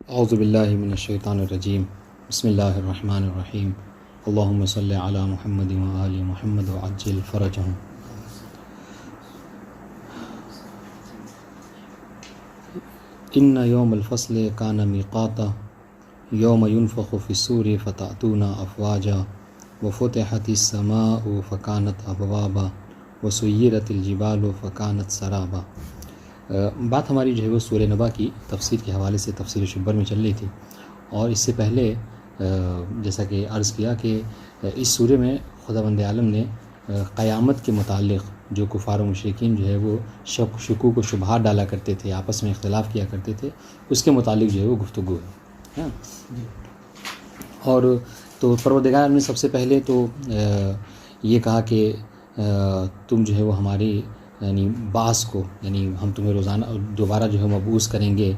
اعوذ باللہ من الشیطان الرجیم بسم اللہ الرحمن الرحیم اللہم صلی علی محمد و آل محمد وعجل فرجہم۔ ان یوم الفصل کان میقاتا یوم ینفخ فی الصور فتأتون افواجا وفتحت السماء فکانت ابوابا وسیرت الجبال فکانت سرابا۔ بات ہماری جو ہے وہ سورہ نبا کی تفسیر کے حوالے سے تفسیر شبر میں چل رہی تھی، اور اس سے پہلے جیسا کہ عرض کیا کہ اس سورہ میں خداوند عالم نے قیامت کے متعلق جو کفار و مشرکین جو ہے وہ شکوک و شبہات ڈالا کرتے تھے، آپس میں اختلاف کیا کرتے تھے، اس کے متعلق جو ہے وہ گفتگو ہے۔ اور تو پروردگار عالم نے سب سے پہلے تو یہ کہا کہ تم جو ہے وہ ہماری یعنی بعث کو، یعنی ہم تمہیں روزانہ دوبارہ جو ہے مبعوث کریں گے،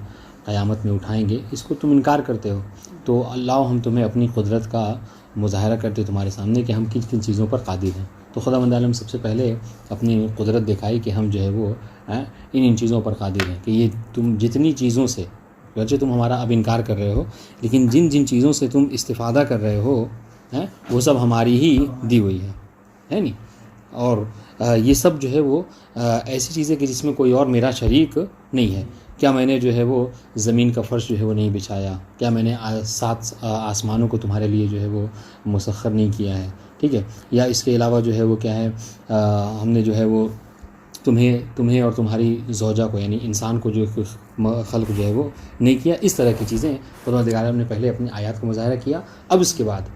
قیامت میں اٹھائیں گے، اس کو تم انکار کرتے ہو، تو اللہ ہم تمہیں اپنی قدرت کا مظاہرہ کرتے تمہارے سامنے کہ ہم کن کن چیزوں پر قادر ہیں۔ تو خداوند عالم سب سے پہلے اپنی قدرت دکھائی کہ ہم جو ہے وہ ان چیزوں پر قادر ہیں، کہ یہ تم جتنی چیزوں سے، اگرچہ تم ہمارا اب انکار کر رہے ہو، لیکن جن جن چیزوں سے تم استفادہ کر رہے ہو وہ سب ہماری ہی دی ہوئی ہے نہیں، اور یہ سب جو ہے وہ ایسی چیزیں کہ جس میں کوئی اور میرا شریک نہیں ہے۔ کیا میں نے جو ہے وہ زمین کا فرش جو ہے وہ نہیں بچھایا؟ کیا میں نے 7 آسمانوں کو تمہارے لیے جو ہے وہ مسخر نہیں کیا ہے؟ ٹھیک ہے، یا اس کے علاوہ جو ہے وہ کیا ہے، ہم نے جو ہے وہ تمہیں اور تمہاری زوجہ کو یعنی انسان کو جو خلق جو ہے وہ نہیں کیا۔ اس طرح کی چیزیں پروردگار عالم نے پہلے اپنی آیات کا مظاہرہ کیا، اب اس کے بعد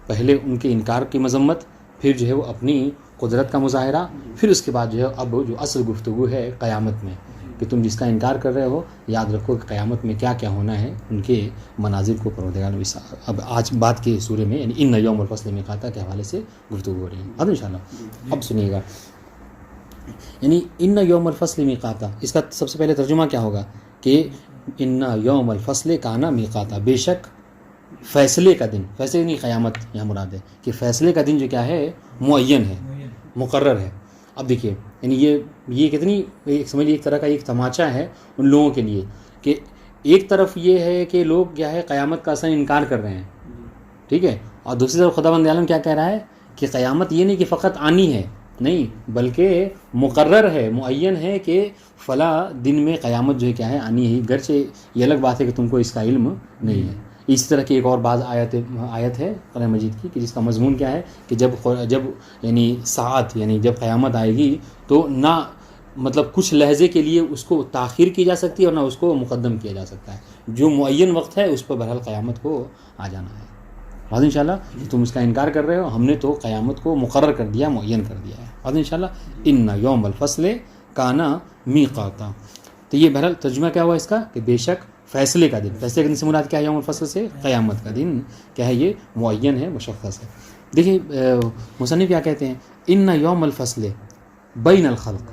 پہلے ان کے انکار کی مذمت، پھر جو ہے وہ اپنی قدرت کا مظاہرہ، پھر اس کے بعد جو ہے اب جو اصل گفتگو ہے قیامت میں، کہ تم جس کا انکار کر رہے ہو یاد رکھو کہ قیامت میں کیا کیا ہونا ہے، ان کے مناظر کو پروردگار نے اب آج بات کے سورے میں یعنی ان یوم الفصل میقاتا کے حوالے سے گفتگو ہو رہی ہے۔ اب انشاءاللہ اب سنیے گا، یعنی ان یوم الفصل میقاتا، اس کا سب سے پہلے ترجمہ کیا ہوگا کہ ان یوم الفصل کانا میقاتا، بے شک فیصلے کا دن، فیصلے نہیں قیامت یہاں مراد ہے، کہ فیصلے کا دن جو کیا ہے معین ہے، مقرر ہے۔ اب دیکھیے یعنی یہ کتنی سمجھ لیے ایک طرح کا ایک تماچا ہے ان لوگوں کے لیے، کہ ایک طرف یہ ہے کہ لوگ کیا ہے قیامت کا اصلا انکار کر رہے ہیں، ٹھیک ہے، اور دوسری طرف خداوند عالم کیا کہہ رہا ہے کہ قیامت یہ نہیں کہ فقط آنی ہے، نہیں بلکہ مقرر ہے، معین ہے کہ فلاں دن میں قیامت جو ہے کیا ہے آنی ہے، گرچہ یہ الگ بات ہے کہ تم کو اس کا علم نہیں ہے۔ اس طرح کی ایک اور بعض آیت ہے قرآن مجید کی کہ جس کا مضمون کیا ہے کہ جب یعنی ساعت یعنی جب قیامت آئے گی تو نہ مطلب کچھ لحظے کے لیے اس کو تاخیر کی جا سکتی ہے اور نہ اس کو مقدم کیا جا سکتا ہے، جو معین وقت ہے اس پر بہرحال قیامت کو آ جانا ہے۔ بعد انشاءاللہ تم اس کا انکار کر رہے ہو، ہم نے تو قیامت کو مقرر کر دیا، معین کر دیا ہے۔ بعد انشاءاللہ ان یوم الفصل کانا میقاتا، تو یہ بہرحال ترجمہ کیا ہوا اس کا کہ بے شک فیصلے کا دن، فیصلے کا دن سے مراد کیا ہے یوم الفصل سے؟ قیامت کا دن کیا ہے، یہ معین ہے، مشخص ہے۔ دیکھیے مصنف کیا کہتے ہیں، ان یوم الفصل بین الخلق،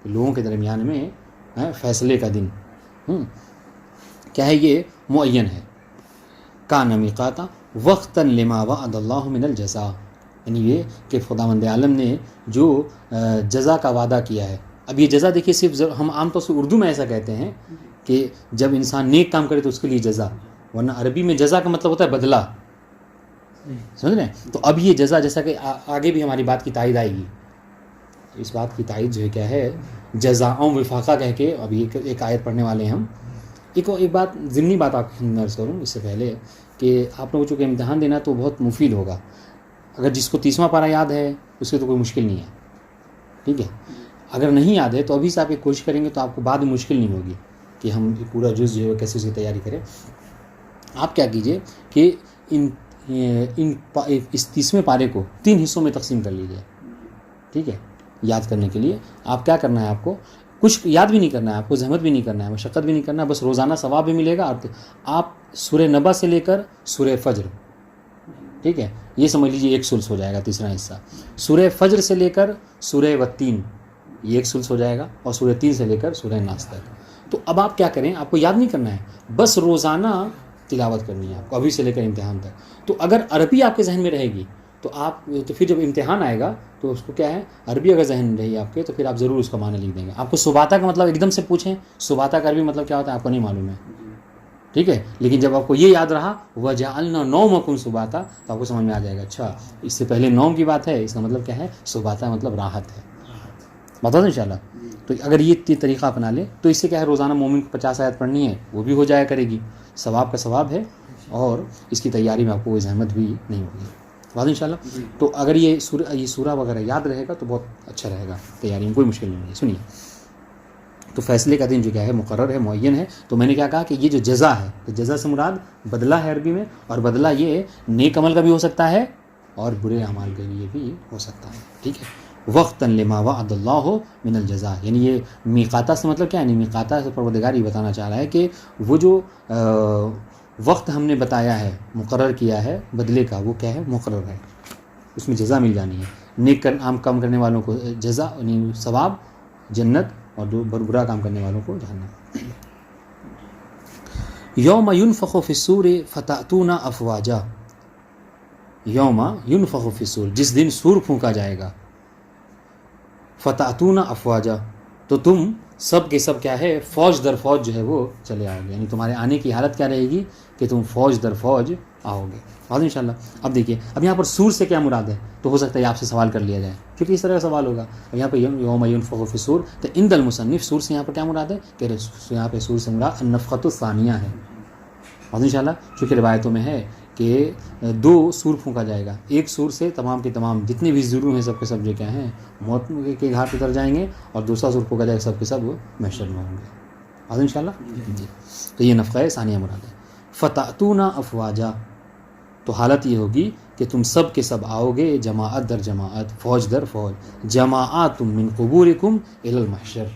لوگوں کے درمیان میں فیصلے کا دن کیا ہے، یہ معین ہے۔ کان میقاتا وقتا لما وعد اللہ من الجزاء، یعنی یہ کہ خداوند عالم نے جو جزا کا وعدہ کیا ہے۔ اب یہ جزا دیکھیے صرف ہم عام طور سے اردو میں ایسا کہتے ہیں کہ جب انسان نیک کام کرے تو اس کے لیے جزا، ورنہ عربی میں جزا کا مطلب ہوتا ہے بدلہ، سمجھ رہے ہیں؟ تو اب یہ جزا، جیسا کہ آگے بھی ہماری بات کی تائید آئے گی، اس بات کی تائید جو ہے کیا ہے جزاء وفاقہ کہہ کے اب ایک آیت پڑھنے والے ہیں ہم۔ ایک بات ضمنی بات آپ کے عرض کروں اس سے پہلے کہ آپ لوگوں کو چونکہ امتحان دینا تو بہت مفید ہوگا، اگر جس کو 30واں پارہ یاد ہے اس کی تو کوئی مشکل نہیں ہے، ٹھیک ہے، اگر نہیں یاد ہے تو ابھی سے آپ ایک کوشش کریں گے تو آپ کو بعد میں مشکل نہیں ہوگی کہ ہم پورا جز جو ہے کیسے اس کی تیاری کریں۔ آپ کیا کیجئے کہ اس 30ویں پارے کو 3 حصوں میں تقسیم کر لیجئے، ٹھیک ہے، یاد کرنے کے لیے آپ کیا کرنا ہے، آپ کو کچھ یاد بھی نہیں کرنا ہے، آپ کو زحمت بھی نہیں کرنا ہے، مشقت بھی نہیں کرنا ہے، بس روزانہ ثواب بھی ملے گا۔ آپ سورہ نبا سے لے کر سورہ فجر، ٹھیک ہے، یہ سمجھ لیجئے ایک ثلث ہو جائے گا، تیسرا حصہ سورہ فجر سے لے کر سورہ والتین، یہ ایک ثلث ہو جائے گا، اور سورہ 3 سے لے کر سورہ ناس تک۔ تو اب آپ کیا کریں، آپ کو یاد نہیں کرنا ہے، بس روزانہ تلاوت کرنی ہے آپ کو ابھی سے لے کر امتحان تک۔ تو اگر عربی آپ کے ذہن میں رہے گی تو پھر جب امتحان آئے گا تو اس کو کیا ہے، عربی اگر ذہن میں رہی آپ کے تو پھر آپ ضرور اس کا معنی لکھ دیں گے۔ آپ کو سباتا کا مطلب ایک دم سے پوچھیں، سباتا کا عربی مطلب کیا ہوتا ہے آپ کو نہیں معلوم ہے، ٹھیک ہے. لیکن جب آپ کو یہ یاد رہا وَجَعَلْنَا نَوْمَكُمْ سُبَاتًا تو آپ کو سمجھ میں آ جائے گا اچھا اس سے پہلے نوم کی بات ہے, اس کا مطلب کیا ہے سباتا مطلب راحت ہے. بتا دیں انشاءاللہ. تو اگر یہ طریقہ اپنا لیں تو اس سے کیا ہے روزانہ مومن کو 50 آیت پڑھنی ہے, وہ بھی ہو جایا کرے گی, ثواب کا ثواب ہے, اور اس کی تیاری میں آپ کو کوئی زحمت بھی نہیں ہوگی. بات انشاءاللہ. تو اگر یہ سورہ وغیرہ یاد رہے گا تو بہت اچھا رہے گا, تیاری میں کوئی مشکل نہیں ہے. سنیے, تو فیصلے کا دن جو کیا ہے مقرر ہے, معین ہے. تو میں نے کیا کہا کہ یہ جو جزا ہے, تو جزا سے مراد بدلہ ہے عربی میں, اور بدلہ یہ نیک عمل کا بھی ہو سکتا ہے اور برے اعمال کے لیے بھی ہو سکتا ہے. ٹھیک ہے. وقتاً لما وعد اللہ من الجزاء, یعنی یہ میقاتہ سے مطلب کیا ہے, یعنی میقاتہ سے پروردگار یہ بتانا چاہ رہا ہے کہ وہ جو وقت ہم نے بتایا ہے, مقرر کیا ہے بدلے کا, وہ کیا ہے مقرر ہے, اس میں جزا مل جانی ہے. نیک کام کرنے والوں کو جزا یعنی ثواب جنت, اور برا کام کرنے والوں کو جہنم. یوم ینفخ فی الصور فتأتون افواجا, یوم ینفخ فی الصور, جس دن سور پھونکا جائے گا, فتأتون افواجا تو تم سب کے سب کیا ہے فوج در فوج جو ہے وہ چلے آؤ گے, یعنی تمہارے آنے کی حالت کیا رہے گی کہ تم فوج در فوج آؤ گے. بات انشاءاللہ. اب دیکھیے, اب یہاں پر سور سے کیا مراد ہے, تو ہو سکتا ہے آپ سے سوال کر لیا جائے, کیونکہ اس طرح کا سوال ہوگا. اب یہاں پہ یوم ینفخ فی الصور, تو عند المصنف سور سے یہاں پر کیا مراد ہے کہ یہاں پہ سور سے مراد النفخۃ الثانیہ ہے. بات انشاءاللہ. چونکہ روایتوں میں ہے کہ 2 سور پھونکا جائے گا, ایک سور سے تمام کے تمام جتنے بھی ضرور ہیں سب کے سب جو کیا ہیں موت کے گھاٹ اتر جائیں گے, اور دوسرا سور پھونکا جائے گا سب کے سب محشر میں ہوں گے. بات انشاءاللہ. جی, تو یہ نفخہ ثانیہ مراد ہے. فتأتون افواجا, تو حالت یہ ہوگی کہ تم سب کے سب آؤ گے جماعت در جماعت, فوج در فوج, جماعات من قبورکم الی المحشر.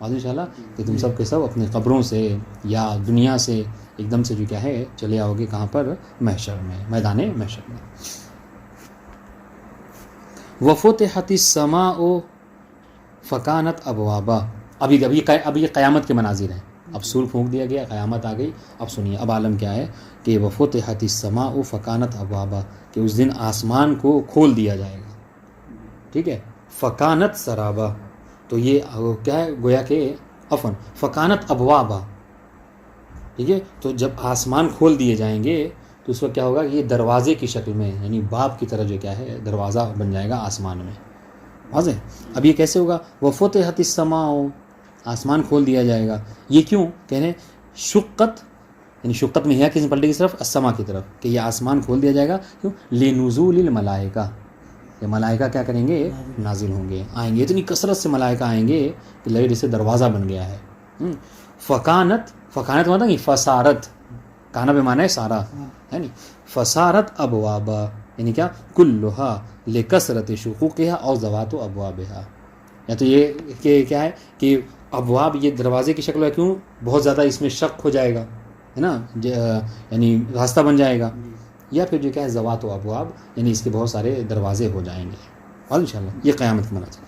بات انشاءاللہ. کہ تم سب کے سب اپنے قبروں سے یا دنیا سے ایک دم سے جو کیا ہے چلے آؤ گے کہاں پر, محشر میں, میدان محشر میں. وفتحت السماء فکانت ابوابا, اب یہ قیامت کے مناظر ہیں. اب سور پھونک دیا گیا, قیامت آ گئی. اب سنیے, اب عالم کیا ہے کہ وفتحت السماء فکانت ابوابا, کہ اس دن آسمان کو کھول دیا جائے گا. ٹھیک ہے. فکانت سرابا, تو یہ کیا ہے گویا کہ عفوا فکانت ابوابا. ٹھیک ہے. تو جب آسمان کھول دیے جائیں گے تو اس وقت کیا ہوگا کہ یہ دروازے کی شکل میں, یعنی باب کی طرح جو کیا ہے دروازہ بن جائے گا آسمان میں. واضح. اب یہ کیسے ہوگا, وفتحت السماء, آسمان کھول دیا جائے گا. یہ کیوں کہہ رہے ہیں شقت, یعنی شقت میں ہے کس پلٹے کی طرف, السما کی طرف, کہ یہ آسمان کھول دیا جائے گا. کیوں, لنزول الملائکہ, یہ ملائکہ کیا کریں گے نازل ہوں گے, آئیں گے. اتنی کثرت سے ملائکہ آئیں گے کہ لگے جیسے دروازہ بن گیا ہے. فکانت مطلب فسارت, کانا بے معنی ہے سارا, ہے نہیں. فسارت ابوابا, یعنی کیا, کلھا لکثرت شقوقھا او ذوات ابوابھا. یا تو یہ کہ کیا ہے کہ ابواب یہ دروازے کی شکل ہے, کیوں, بہت زیادہ اس میں شق ہو جائے گا, ہے نا, یعنی راستہ بن جائے گا. یا پھر جو کیا ہے ذوات و ابواب, یعنی اس کے بہت سارے دروازے ہو جائیں گے. اور انشاءاللہ یہ قیامت کا مناظر.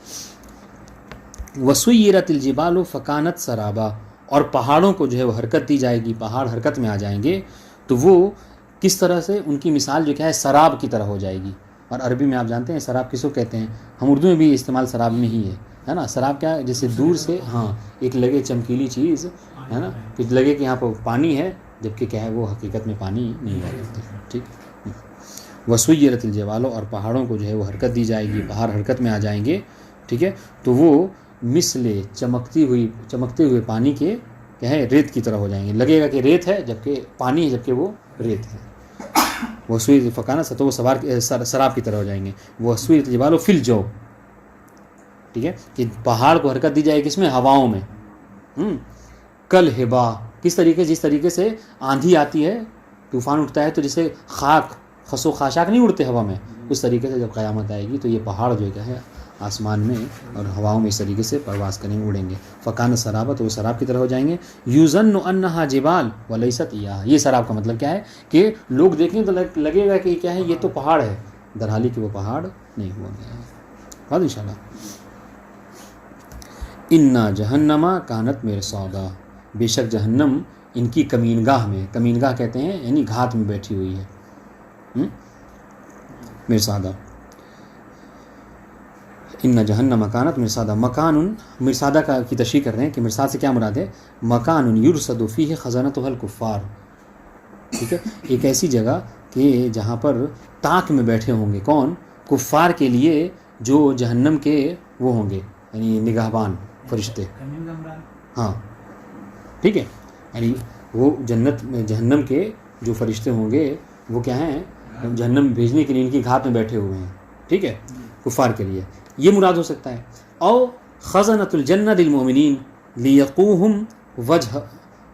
وسیرت الجبال فکانت سرابا, اور پہاڑوں کو جو ہے وہ حرکت دی جائے گی, پہاڑ حرکت میں آ جائیں گے. تو وہ کس طرح سے, ان کی مثال جو کیا ہے سراب کی طرح ہو جائے گی. اور عربی میں آپ جانتے ہیں سراب کس کو کہتے ہیں, ہم اردو میں بھی استعمال سراب میں ہی ہے نا. سراب کیا ہے, جیسے دور سے ہاں ایک لگے چمکیلی چیز, ہے نا, کہ لگے کہ یہاں پر پانی ہے جبکہ کیا ہے وہ حقیقت میں پانی نہیں ہے. ٹھیک. وسیرت الجبال, اور پہاڑوں کو جو ہے وہ حرکت دی جائے گی, پہاڑ حرکت میں آ جائیں گے. ٹھیک ہے. تو وہ مثل چمکتے ہوئے پانی کے کیا ہے ریت کی طرح ہو جائیں گے. لگے گا کہ ریت ہے جبکہ پانی ہے, جبکہ وہ ریت ہے. وہ سوئی فکانہ سے تو وہ سراب کی طرح ہو جائیں گے. وہ سوئی الجبال فی الجو, ٹھیک ہے, کہ پہاڑ کو حرکت دی جائے گی کس میں, ہواؤں میں. کل ہبا, کس طریقے, جس طریقے سے آندھی آتی ہے, طوفان اٹھتا ہے تو جیسے خاک خس و خاشاک نہیں اڑتے ہوا میں, اس طریقے سے جب قیامت آئے گی تو یہ پہاڑ جو کیا ہے آسمان میں اور ہواؤں میں اس طریقے سے پرواز کریں گے, اڑیں گے. فکان سرابا, تو وہ سراب کی طرح ہو جائیں گے. یوزن انہا جبال ولیست ایاہا, یہ سراب کا مطلب کیا ہے کہ لوگ دیکھیں تو لگے گا کہ کیا ہے یہ تو پہاڑ ہے, درحالی کہ وہ پہاڑ نہیں ہوا گیا ہے. بات انشاءاللہ. انا جہنما کانت مرصادا, بے شک جہنم ان کی کمینگاہ میں, کمینگاہ کہتے ہیں یعنی گھات میں بیٹھی ہوئی ہے. مرصادا, ان جہنم کانت مرصادا، مکان مرصادہ کی تشریح کر رہے ہیں کہ مرصاد سے کیا مراد ہے، مکان یرصد فیہ خزنتہ الکفار، ٹھیک ہے، ایک ایسی جگہ کہ جہاں پر طاق میں بیٹھے ہوں گے کون، کفار کے لیے جو جہنم کے وہ ہوں گے یعنی نگہبان فرشتے، ہاں ٹھیک ہے، یعنی وہ جہنم کے جو فرشتے ہوں گے وہ کیا ہیں، جہنم بھیجنے کے لیے ان کی گھات میں بیٹھے ہوئے ہیں، ٹھیک ہے، کفار کے لیے یہ مراد ہو سکتا ہے۔ او خزنۃ الجنہ للمؤمنین لیقوہم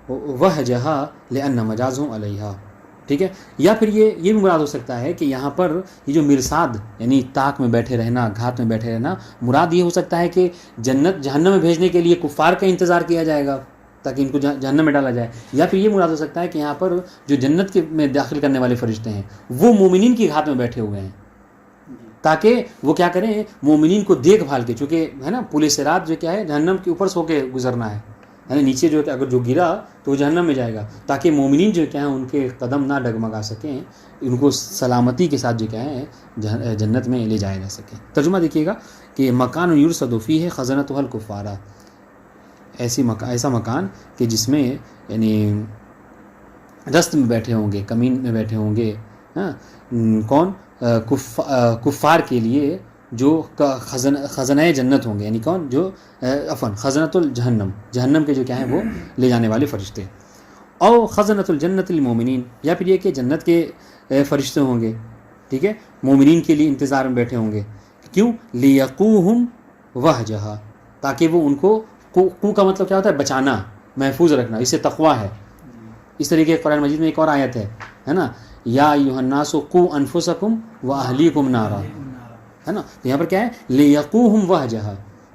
وہجہا لأن مجازہم علیہا، ٹھیک ہے، یا پھر یہ بھی مراد ہو سکتا ہے کہ یہاں پر یہ جو مرصاد یعنی طاق میں بیٹھے رہنا، گھات میں بیٹھے رہنا، مراد یہ ہو سکتا ہے کہ جہنم میں بھیجنے کے لیے کفار کا انتظار کیا جائے گا تاکہ ان کو جہنم میں ڈالا جائے، یا پھر یہ مراد ہو سکتا ہے کہ یہاں پر جو جنت کے میں داخل کرنے والے فرشتے ہیں وہ مومنین کی گھات میں بیٹھے ہوئے ہیں تاکہ وہ کیا کریں، مومنین کو دیکھ بھال کے، چونکہ ہے نا پل صراط جو کیا ہے جہنم کے اوپر سے ہو کے گزرنا ہے، یعنی نیچے جو اگر جو گرا تو وہ جہنم میں جائے گا، تاکہ مومنین جو کیا ہیں ان کے قدم نہ ڈگمگا سکیں، ان کو سلامتی کے ساتھ جو کیا ہے جنت میں لے جایا جا سکے۔ ترجمہ دیکھیے گا کہ مکان یرصد فیہ خزنتہ الکفار، ایسا مکان کہ جس میں یعنی رست میں بیٹھے ہوں گے، کمین میں بیٹھے ہوں گے، ہاں کون، کفار کے لیے جو خزنہ جنت ہوں گے، یعنی کون، جو خزنۃ الجہنم، جہنم کے جو کیا ہیں وہ لے جانے والے فرشتے۔ او خزنۃ الجنت للمؤمنین، یا پھر یہ کہ جنت کے فرشتے ہوں گے، ٹھیک ہے، مومنین کے لیے انتظار میں بیٹھے ہوں گے، کیوں، لیقوہم وہجہا، تاکہ وہ ان کو، کو کا مطلب کیا ہوتا ہے، بچانا، محفوظ رکھنا، اس سے تقویٰ ہے۔ اس طریقے قرآن مجید میں ایک اور آیت ہے نا، یا ایھا الناس قوا انفسکم واہلیکم نارا، ہے نا، تو یہاں پر کیا ہے، لیقوہم وہجہا،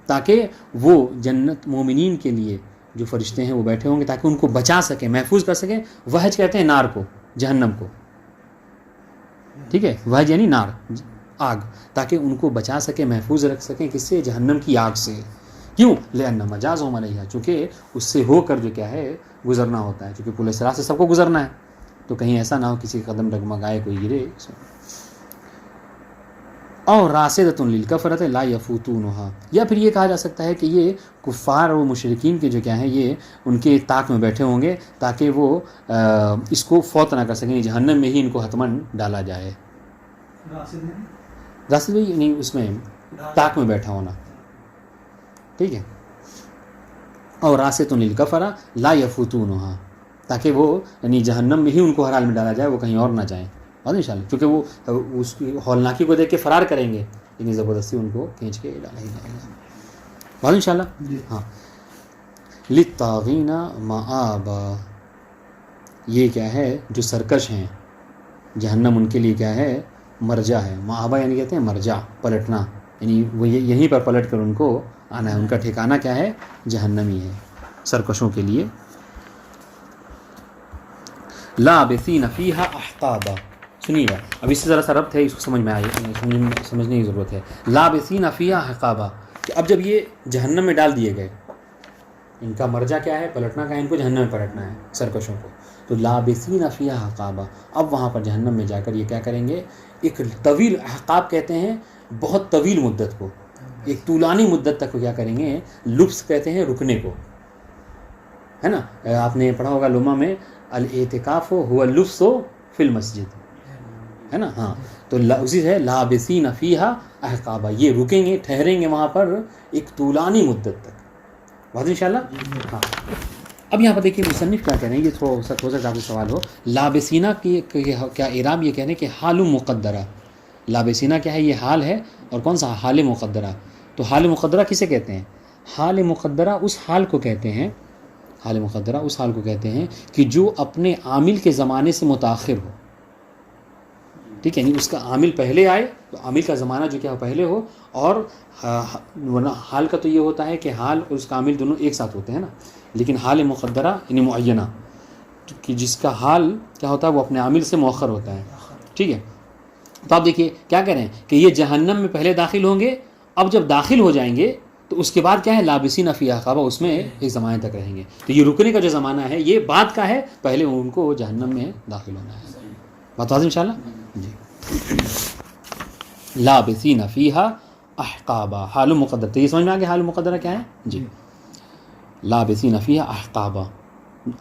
تاکہ وہ جنت مومنین کے لیے جو فرشتے ہیں وہ بیٹھے ہوں گے تاکہ ان کو بچا سکیں، محفوظ کر سکیں۔ وہج کہتے ہیں نار کو، جہنم کو، ٹھیک ہے، وہج یعنی نار، آگ، تاکہ ان کو بچا سکیں، محفوظ رکھ سکیں، کس سے، جہنم کی آگ سے۔ کیوں، لأن مجازہم علیہا، چونکہ اس سے ہو کر جو کیا ہے گزرنا ہوتا ہے، چونکہ پل صراط سے سب کو گزرنا ہے، تو کہیں ایسا نہ ہو کسی قدم ڈگمگائے کوئی گرے۔ اور راسدۃ للکفرۃ لا یفوتونھا، یا پھر یہ کہا جا سکتا ہے کہ یہ کفار و مشرکین کے جو کیا ہیں یہ ان کے طاق میں بیٹھے ہوں گے تاکہ وہ اس کو فوت نہ کر سکیں، جہنم میں ہی ان کو حتماً ڈالا جائے۔ راسد یعنی اس میں طاق میں بیٹھا ہونا، ٹھیک ہے، اور راسدۃ للکفرۃ لا یفوتونھا، تاکہ وہ یعنی جہنم میں ہی ان کو ہر حال میں ڈالا جائے، وہ کہیں اور نہ جائیں، اور انشاءاللہ کیونکہ وہ اس کی ہولناکی کو دیکھ کے فرار کریں گے، لیکن زبردستی ان کو کھینچ کے ڈالا ہی جائے گا، اور انشاءاللہ۔ ہاں، للطاغین مآبا، یہ کیا ہے، جو سرکش ہیں، جہنم ان کے لیے کیا ہے، مرجع ہے، مآبا یعنی کہتے ہیں مرجع، پلٹنا، یعنی وہ یہیں پر پلٹ کر ان کو آنا ہے، ان کا ٹھکانہ کیا ہے، جہنم ہی ہے سرکشوں کے لیے۔ لابثین فیہا احقابا، سنیے گا اب اس سے ذرا سا ربط ہے، اس کو سمجھ میں سمجھنے کی ضرورت ہے۔ لابثین فیہا احقابا، کہ اب جب یہ جہنم میں ڈال دیے گئے، ان کا مرجع کیا ہے، پلٹنا کا ہے، ان کو جہنم میں پلٹنا ہے سرکشوں کو، تو لابثین فیہا احقابا، اب وہاں پر جہنم میں جا کر یہ کیا کریں گے، ایک طویل، احقاب کہتے ہیں بہت طویل مدت کو، ایک طولانی مدت تک کیا کریں گے، لبس کہتے ہیں رکنے کو، ہے نا، آپ نے پڑھا ہوگا لمحہ میں، الاعتکاف هو اللبس فی المسجد، ہے نا، ہاں، تو اسی سے لابثین فیہا احقابا، یہ رکیں گے، ٹھہریں گے وہاں پر ایک طولانی مدت تک، بات انشاءاللہ۔ ہاں، اب یہاں پر دیکھیے مصنف کیا کہہ رہے ہیں، یہ تھوڑا سا ہو سکتا ہے آپ کو سوال ہو، لابثینہ کی کیا اعراب، یہ کہہ رہے ہیں کہ حال مقدرہ، لابثینہ کیا ہے، یہ حال ہے، اور کون سا، حال مقدرہ، تو حال مقدرہ کسے کہتے ہیں، حال مقدرہ اس حال کو کہتے ہیں، حال مقدرہ اس حال کو کہتے ہیں کہ جو اپنے عامل کے زمانے سے متاخر ہو، ٹھیک ہے، یعنی اس کا عامل پہلے آئے تو عامل کا زمانہ جو کیا پہلے ہو، اور حال کا تو یہ ہوتا ہے کہ حال اور اس کا عامل دونوں ایک ساتھ ہوتے ہیں نا، لیکن حال مقدرہ یعنی معینہ، کہ جس کا حال کیا ہوتا ہے وہ اپنے عامل سے مؤخر ہوتا ہے، ٹھیک ہے۔ تو آپ دیکھیے کیا کہہ رہے ہیں کہ یہ جہنم میں پہلے داخل ہوں گے، اب جب داخل ہو جائیں گے تو اس کے بعد کیا ہے، لابثین فیہا احقابا، اس میں ایک زمانے تک رہیں گے، تو یہ رکنے کا جو زمانہ ہے یہ بعد کا ہے، پہلے ان کو جہنم میں داخل ہونا ہے، بات واضح انشاءاللہ جی۔ لابثین فیہا احقابا، حال مقدر. تو یہ سمجھ میں آ گیا حال مقدرہ کیا ہے جی. لابثین فیہا احقابا،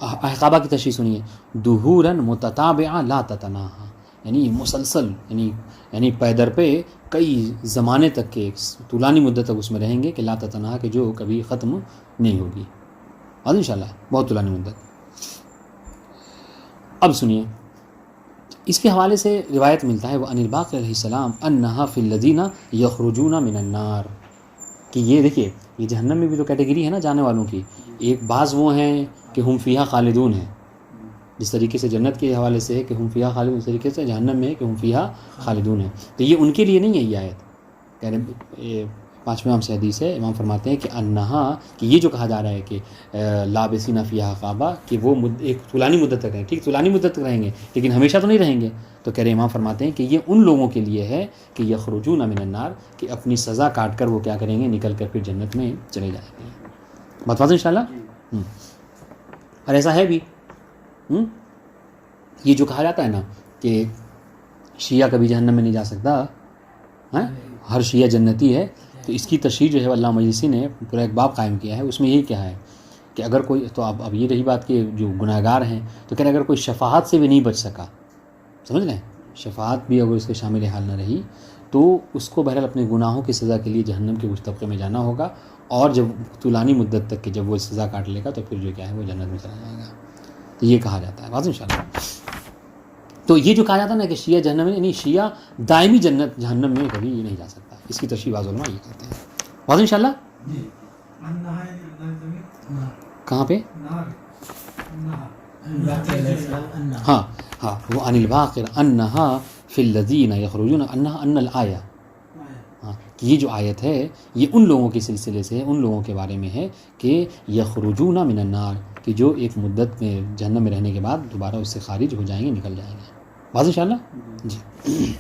احقابہ کی تشریح سنیے. دہورا متتابعہ لا تتناہا، یعنی مسلسل، یعنی پے در پہ کئی زمانے تک کے طولانی مدت تک اس میں رہیں گے کہ لا تتناہا، کہ جو کبھی ختم نہیں ہوگی. اور انشاءاللہ بہت طولانی مدت. اب سنیے اس کے حوالے سے روایت ملتا ہے وہ ان الباقر علیہ السلام انہا فی الذین یخرجون من النار، کہ یہ دیکھیے یہ جہنم میں بھی تو کیٹیگری ہے نا جانے والوں کی. ایک بعض وہ ہیں کہ ہم فیہا خالدون ہیں، جس طریقے سے جنت کے حوالے سے ہے کہ ہم فیہا خالدون، اس طریقے سے جہنم میں ہے کہ ہم فیہا خالدون ہیں. تو یہ ان کے لیے نہیں ہے یہ آیت. یعنی 5ویں امام سے حدیث ہے، امام فرماتے ہیں کہ انہا، کہ یہ جو کہا جا رہا ہے کہ لابسین فیہا احقابا، کہ وہ ایک طولانی مدت تک رہیں، ٹھیک طولانی مدت تک رہیں گے لیکن ہمیشہ تو نہیں رہیں گے. تو کہہ رہے امام فرماتے ہیں کہ یہ ان لوگوں کے لیے ہے کہ یخرجون من النار، کہ اپنی سزا کاٹ کر وہ کیا کریں گے، نکل کر پھر جنت میں چلے جائیں گے. بات واضح انشاءاللہ. اور ایسا ہے بھی. یہ جو کہا جاتا ہے نا کہ شیعہ کبھی جہنم میں نہیں جا سکتا، ہر شیعہ جنتی ہے، تو اس کی تشریح جو ہے علامہ مجلسی نے پورا ایک باب قائم کیا ہے. اس میں یہی کیا ہے کہ اگر کوئی، تو اب یہ رہی بات کہ جو گناہ گار ہیں، تو کہ اگر کوئی شفاعت سے بھی نہیں بچ سکا، سمجھ رہے ہیں، شفاعت بھی اگر اس کے شامل حال نہ رہی، تو اس کو بہرحال اپنے گناہوں کی سزا کے لیے جہنم کے اس طبقے میں جانا ہوگا. اور جب طولانی مدت تک کہ جب وہ سزا کاٹ لے گا تو پھر جو کیا ہے وہ جنت میں چلا جائے گا. تو یہ کہا جاتا ہے واضح انشاءاللہ. تو یہ جو کہا جاتا ہے نا کہ شیعہ جہنم میں، یعنی شیعہ دائمی جہنم میں کبھی نہیں جا سکتا. اس کی تشریح بعض علماء یہ کرتے ہیں. واضح انشاءاللہ. کہاں پہ؟ ہاں وہ ان الباقر انہا فی الذین یخرجون، انہا ان الآیہ، کہ یہ جو آیت ہے یہ ان لوگوں کے سلسلے سے ہے، ان لوگوں کے بارے میں ہے کہ یخرجون من النار، کہ جو ایک مدت میں جہنم میں رہنے کے بعد دوبارہ اس سے خارج ہو جائیں گے، نکل جائیں گے. واضح انشاءاللہ جی.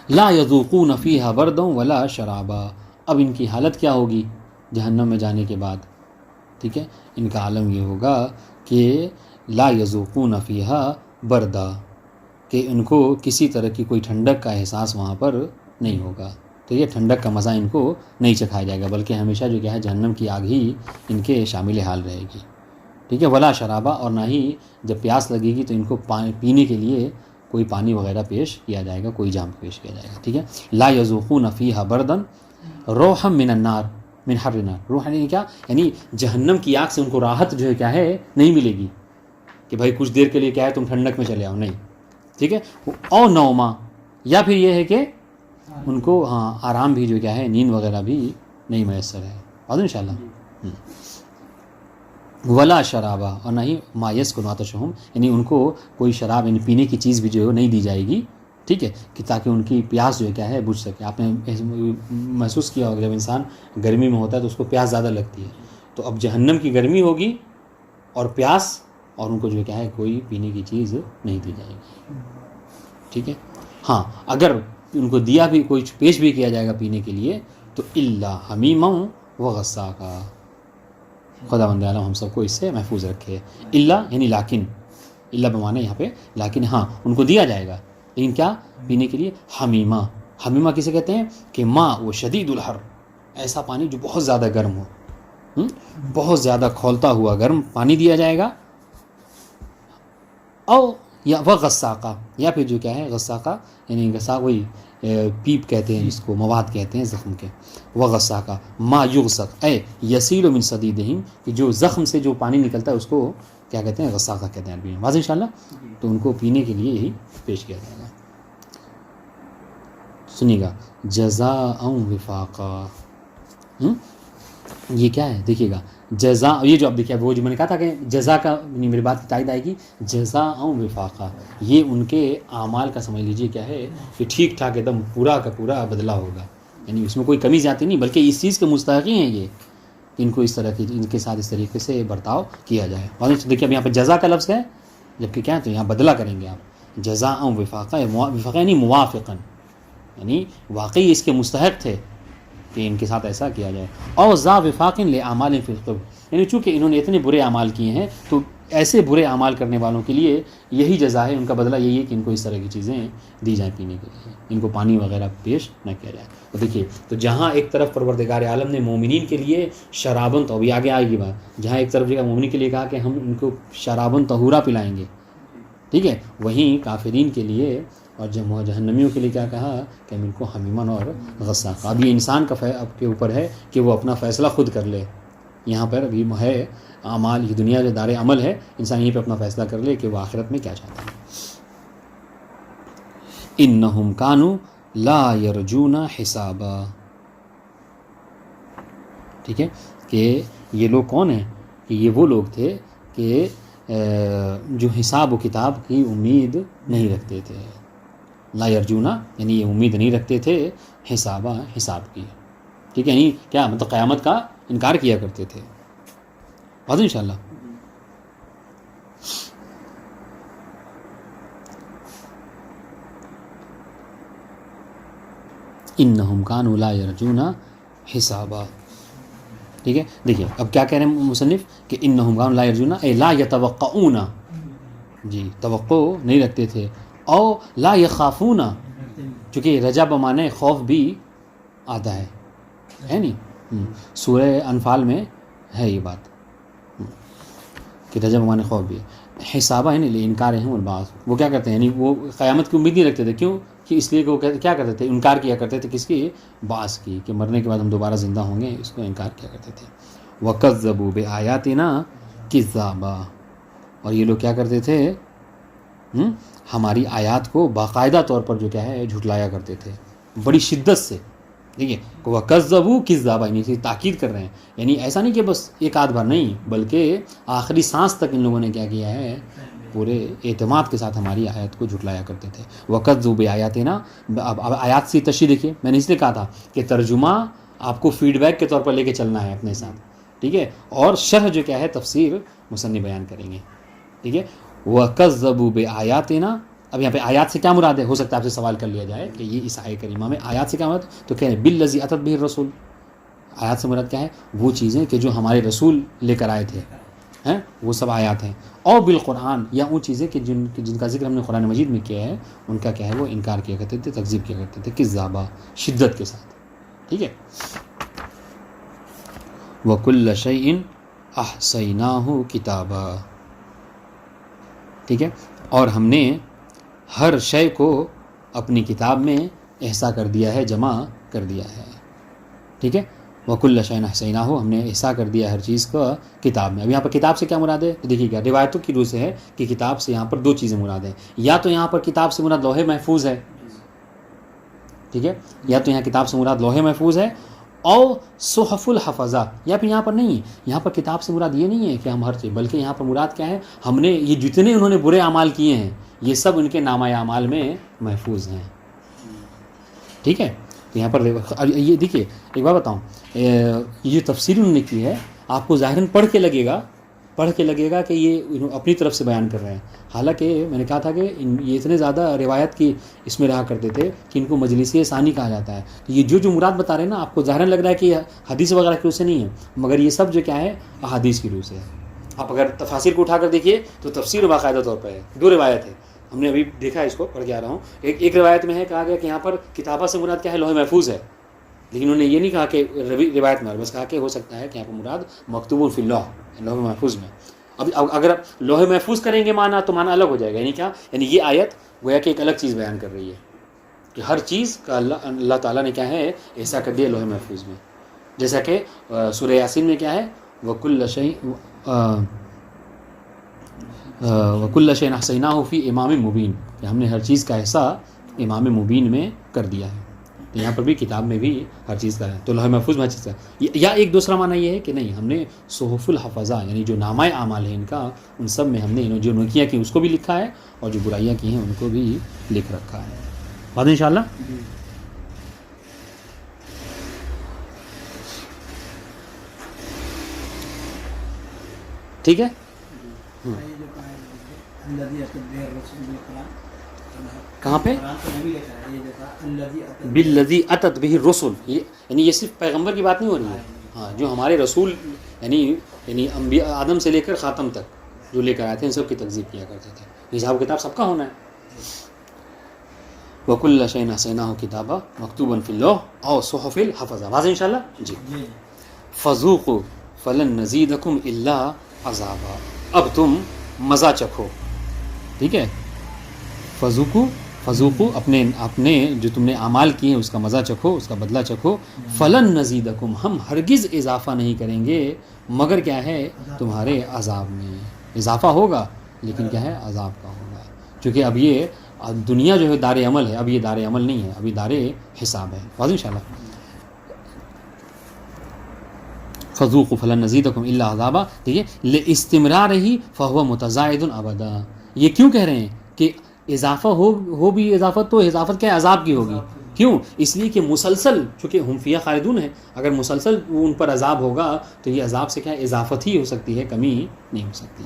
لا یذوقون فیہا بردا ولا شرابا. اب ان کی حالت کیا ہوگی جہنم میں جانے کے بعد؟ ٹھیک ہے، ان کا عالم یہ ہوگا کہ لا یذوقون فیہا بردا، کہ ان کو کسی طرح کی کوئی ٹھنڈک کا احساس وہاں پر نہیں ہوگا. تو یہ ٹھنڈک کا مزہ ان کو نہیں چکھایا جائے گا، بلکہ ہمیشہ جو کیا ہے جہنم کی آگ ہی ان کے شامل حال رہے گی. ٹھیک ہے. ولا شرابہ، اور نہ ہی جب پیاس لگے گی تو ان کو پینے کے لیے کوئی پانی وغیرہ پیش کیا جائے گا، کوئی جام پیش کیا جائے گا. ٹھیک ہے. لا یذوقون فیہا بردن روحا من النار من حر النار. روح یعنی کیا؟ یعنی جہنم کی آگ سے ان کو راحت جو ہے کیا ہے نہیں ملے گی کہ بھائی کچھ دیر کے لیے کیا ہے تم ٹھنڈک میں چلے آؤ، نہیں. ٹھیک ہے. او نوما، یا پھر یہ ہے کہ ان کو آرام بھی جو کیا ہے نیند وغیرہ بھی نہیں میسر ہے. واضح انشاءاللہ. ولا شرابہ، اور نہ ہی ما یسکن عطشہم، یعنی ان کو کوئی شراب یعنی پینے کی چیز بھی جو ہے نہیں دی جائے گی. ٹھیک ہے، کہ تاکہ ان کی پیاس جو ہے کیا ہے بجھ سکے. آپ نے محسوس کیا ہوگا جب انسان گرمی میں ہوتا ہے تو اس کو پیاس زیادہ لگتی ہے. تو اب جہنم کی گرمی ہوگی اور پیاس، اور ان کو جو ہے کیا ہے کوئی پینے کی چیز نہیں دی جائے گی. ٹھیک ہے. ہاں اگر ان کو دیا بھی، کوئی پیش بھی کیا جائے گا پینے کے لیے، تو الا حمیما و غساقا. خدا بند عالم ہم سب کو اس سے محفوظ رکھے. الا یعنی لیکن، الا بمانے یہاں پہ لیکن، ہاں ان کو دیا جائے گا لیکن کیا؟ پینے کے لیے حمیمہ. حمیمہ کسے کہتے ہیں؟ کہ ماء وہ شدید الحر، ایسا پانی جو بہت زیادہ گرم ہو، بہت زیادہ کھولتا ہوا گرم پانی دیا جائے گا. او یا وہ غساقہ، یا پھر جو کیا ہے غساقہ، یعنی غساق وہی پیپ کہتے ہیں جس کو، مواد کہتے ہیں زخم کے. وہ غساقہ ما یغسق اے یسیل من صدیدہم، کہ جو زخم سے جو پانی نکلتا ہے اس کو کیا کہتے ہیں؟ غساقہ کہتے ہیں عربی میں. واضح انشاءاللہ. تو ان کو پینے کے لیے یہی پیش کیا جائے گا. سنیے گا جزاء وفاقا. یہ کیا ہے دیکھیے گا، جزا. یہ جو اب دیکھیے وہ جو میں نے کہا تھا کہ جزا کا میری بات کی تائید آئے گی، جزاء وفاقا، یہ ان کے اعمال کا سمجھ لیجیے کیا ہے کہ ٹھیک ٹھاک ایک دم پورا کا پورا بدلہ ہوگا. یعنی اس میں کوئی کمی زیادتی نہیں، بلکہ اس چیز کے مستحقی ہیں یہ کہ ان کو اس طرح کی، ان کے ساتھ اس طریقے سے برتاؤ کیا جائے. دیکھیے اب یہاں پہ جزا کا لفظ ہے، جبکہ کیا ہے تو یہاں بدلہ کریں گے آپ. جزاء وفاقا، وفاقا یعنی موافقاً، یعنی واقعی اس کے مستحق تھے کہ ان کے ساتھ ایسا کیا جائے. اور ذا وفاق لأعمال فی القبر، یعنی چونکہ انہوں نے اتنے برے اعمال کیے ہیں تو ایسے برے اعمال کرنے والوں کے لیے یہی جزا ہے، ان کا بدلہ یہی ہے کہ ان کو اس طرح کی چیزیں دی جائیں پینے کے لیے، ان کو پانی وغیرہ پیش نہ کیا جائے۔ تو دیکھیے، تو جہاں ایک طرف پروردگار عالم نے مومنین کے لیے شرابن، تو ابھی آگے آئے گی بات، جہاں ایک طرف مومنین کے لیے کہا کہ ہم ان کو شرابن طہورا پلائیں گے، ٹھیک ہے، وہیں کافرین کے لیے اور جہنمیوں کے لیے کیا کہا کہ ہم ان کو حمیمن اور غساقا۔ اب یہ انسان کا کے اوپر ہے کہ وہ اپنا فیصلہ خود کر لے، یہاں پر ابھی ہے اعمال، یہ دنیا جو دار عمل ہے، انسان یہیں پہ اپنا فیصلہ کر لے کہ وہ آخرت میں کیا چاہتا ہے۔ انہم کانوا لا یرجون حسابا، ٹھیک ہے، کہ یہ لوگ کون ہیں، کہ یہ وہ لوگ تھے کہ جو حساب و کتاب کی امید نہیں رکھتے تھے۔ لا یرجونا یعنی یہ امید نہیں رکھتے تھے حساب کی، ٹھیک ہے، یعنی کیا مطلب قیامت کا انکار کیا کرتے تھے۔ بات انشاءاللہ انہم کانوا لا یرجون حسابا، ٹھیک ہے۔ دیکھیے اب کیا کہہ رہے ہیں مصنف کہ انہم کانوا لا یرجون اے لا یتوقعون، جی توقع نہیں رکھتے تھے، او لا یخافون، چونکہ رجا بمانے خوف بھی آتا ہے نہیں، سورہ انفال میں ہے یہ بات کہ رجا بمانے خوف بھی ہے، حسابہ ہے نہیں انکار ہے والبعث، وہ کیا کرتے ہیں یعنی وہ قیامت کی امید نہیں رکھتے تھے، کیوں کہ اس لیے کہ وہ کیا کرتے تھے، انکار کیا کرتے تھے کس کی، بعث کی، کہ مرنے کے بعد ہم دوبارہ زندہ ہوں گے، اس کو انکار کیا کرتے تھے۔ وَكَذَّبُوا بِآيَاتِنَا كِذَّابًا، اور یہ لوگ کیا کرتے تھے، ہماری آیات کو باقاعدہ طور پر جو کیا ہے جھٹلایا کرتے تھے، بڑی شدت سے، دیکھیے وَكَذَّبُوا كِذَّابًا، یعنی تاکید کر رہے ہیں، یعنی ایسا نہیں کہ بس ایک آدھ بار نہیں، بلکہ آخری سانس تک ان لوگوں نے کیا کیا ہے، پورے اعتماد کے ساتھ ہماری آیات کو جھٹلایا کرتے تھے۔ وَكَذَّبُوا بِآيَاتِنَا، اب آیات سے تشریح دیکھیے، میں نے اس لیے کہا تھا کہ ترجمہ آپ کو فیڈ بیک کے طور پر لے کے چلنا ہے اپنے ساتھ، ٹھیک ہے، اور شرح جو کیا ہے تفسیر مصنف بیان کریں گے، ٹھیک ہے۔ وَكَذَّبُوا بِآيَاتِنَا، اب یہاں پہ آیات سے کیا مراد ہے، ہو سکتا ہے آپ سے سوال کر لیا جائے کہ یہ اس آیت کریمہ میں آیات سے کیا مراد، تو کہہ رہے ہیں بِالَّذِي أَتَتْ بِهِ الرَّسُولُ، آیات سے مراد کیا ہے، وہ چیزیں کہ جو ہمارے رسول لے کر آئے تھے، ہیں وہ سب آیات ہیں، اور بالقرآن، یا وہ چیزیں کہ جن کا ذکر ہم نے قرآن مجید میں کیا ہے، ان کا کیا ہے وہ انکار کیا کرتے تھے، تکذیب کیا کرتے تھے، کذابہ، شدت کے ساتھ، ٹھیک ہے۔ وَكُلَّ شَيْءٍ أَحْصَيْنَاهُ كِتَابًا، ٹھیک ہے، اور ہم نے ہر شے کو اپنی کتاب میں احصا کر دیا ہے، جمع کر دیا ہے، ٹھیک ہے۔ وَكُلَّ شَيْءٍ أَحْصَيْنَاهُ، ہم نے احصا کر دیا ہر چیز کو کتاب میں۔ اب یہاں پر کتاب سے کیا مراد ہے، تو دیکھیے کیا روایتوں کی روح سے ہے کہ کتاب سے یہاں پر دو چیزیں مراد ہیں، یا تو یہاں پر کتاب سے مراد لوح محفوظ ہے، ٹھیک ہے، یا تو یہاں کتاب سے مراد لوح محفوظ ہے، او صحف الحفظہ، یا پھر یہاں پر نہیں، یہاں پر کتاب سے مراد یہ نہیں ہے کہ ہم ہر چیز، بلکہ یہاں پر مراد کیا ہے، ہم نے یہ جتنے انہوں نے برے اعمال کیے ہیں یہ سب ان کے نامہ اعمال میں محفوظ ہیں، ٹھیک ہے۔ تو یہاں پر یہ دیکھیے ایک بات بتاؤں، یہ جو تفسیر انہوں نے کی ہے آپ کو ظاہراً پڑھ کے لگے گا کہ یہ اپنی طرف سے بیان کر رہے ہیں، حالانکہ میں نے کہا تھا کہ یہ اتنے زیادہ روایت کی اس میں رہا کرتے تھے کہ ان کو مجلسی ثانی کہا جاتا ہے، تو یہ جو مراد بتا رہے ہیں نا آپ کو ظاہراً لگ رہا ہے کہ حدیث وغیرہ کی روح سے نہیں ہے، مگر یہ سب جو کیا ہے احادیث کی روح سے ہے۔ آپ اگر تفاسیر کو اٹھا کر دیکھیے تو تفسیر باقاعدہ طور پر ہے، دو روایت ہے، ہم نے ابھی دیکھا ہے، اس کو پڑھ کے آ رہا ہوں، ایک روایت میں ہے کہا گیا کہ یہاں پر کتابہ سے مراد کیا ہے، لوح محفوظ ہے، لیکن انہوں نے یہ نہیں کہا کہ روایت میں، بس کہا کہ ہو سکتا ہے کہ یہاں پر مراد مکتوب فی اللوح، لوح محفوظ میں۔ اب اگر لوح محفوظ کریں گے معنی تو معنی الگ ہو جائے گا، یعنی کیا، یعنی یہ آیت گویا کہ ایک الگ چیز بیان کر رہی ہے کہ ہر چیز کا اللہ تعالیٰ نے کیا ہے ایسا کر دیا لوح محفوظ میں، جیسا کہ سورہ یاسین میں کیا ہے، وَكُلَّ شَيْءٍ أَحْصَيْنَاهُ فِي إِمَامٍ مُبِينٍ، کہ ہم نے ہر چیز کا احصاء امام مبین میں کر دیا ہے، تو یہاں پر بھی کتاب میں بھی ہر چیز کا ہے، تو لوح محفوظ میں ہر چیز کا ہے، یا ایک دوسرا معنی یہ ہے کہ نہیں، ہم نے صحف الحفظہ یعنی جو نامہ اعمال ہیں ان کا، ان سب میں ہم نے جو نیکیاں کی اس کو بھی لکھا ہے اور جو برائیاں کی ہیں ان کو بھی لکھ رکھا ہے۔ بات انشاءاللہ ٹھیک ہے۔ کہاں پہ بالذی اتت بہ الرسل، یعنی یہ صرف پیغمبر کی بات نہیں ہو رہی ہے، ہاں جو ہمارے رسول یعنی انبیاء آدم سے لے کر خاتم تک جو لے کر آئے تھے ان سب کی تکذیب کیا کرتے تھے. حساب کتاب سب کا ہونا ہے. وَكُلَّ شَيْءٍ أَحْصَيْنَاهُ كِتَابًا مَكْتُوبًا فِي اللَّوْحِ أَوْ صُحُفٍ مُحَفَّظَةٍ. واضح انشاءاللہ جی. فَذُوقُوا فَلَن نَّزِيدَكُمْ إِلَّا عَذَابًا. اب تم مزہ چکھو. ٹھیک ہے, فذوقوا اپنے جو تم نے اعمال کیے ہیں اس کا مزہ چکھو, اس کا بدلہ چکھو. فلن نزیدکم, ہم ہرگز اضافہ نہیں کریں گے مگر کیا ہے تمہارے عذاب میں. اضافہ ہوگا لیکن کیا ہے عذاب کا ہوگا, کیونکہ اب یہ دنیا جو ہے دار عمل ہے, اب یہ دار عمل نہیں ہے, ابھی دار حساب ہے. واضح انشاءاللہ. فذوقوا فلن نزیدکم الا عذابا. ٹھیک ہے, لاستمرارہ فہو متزائد ابدا. یہ کیوں کہہ رہے ہیں کہ اضافہ ہو بھی اضافت تو اضافت کیا عذاب کی ہوگی. کیوں؟ اس لیے کہ مسلسل, چونکہ ہم فیہا خالدون ہے, اگر مسلسل ان پر عذاب ہوگا تو یہ عذاب سے کیا اضافت ہی ہو سکتی ہے, کمی نہیں ہو سکتی.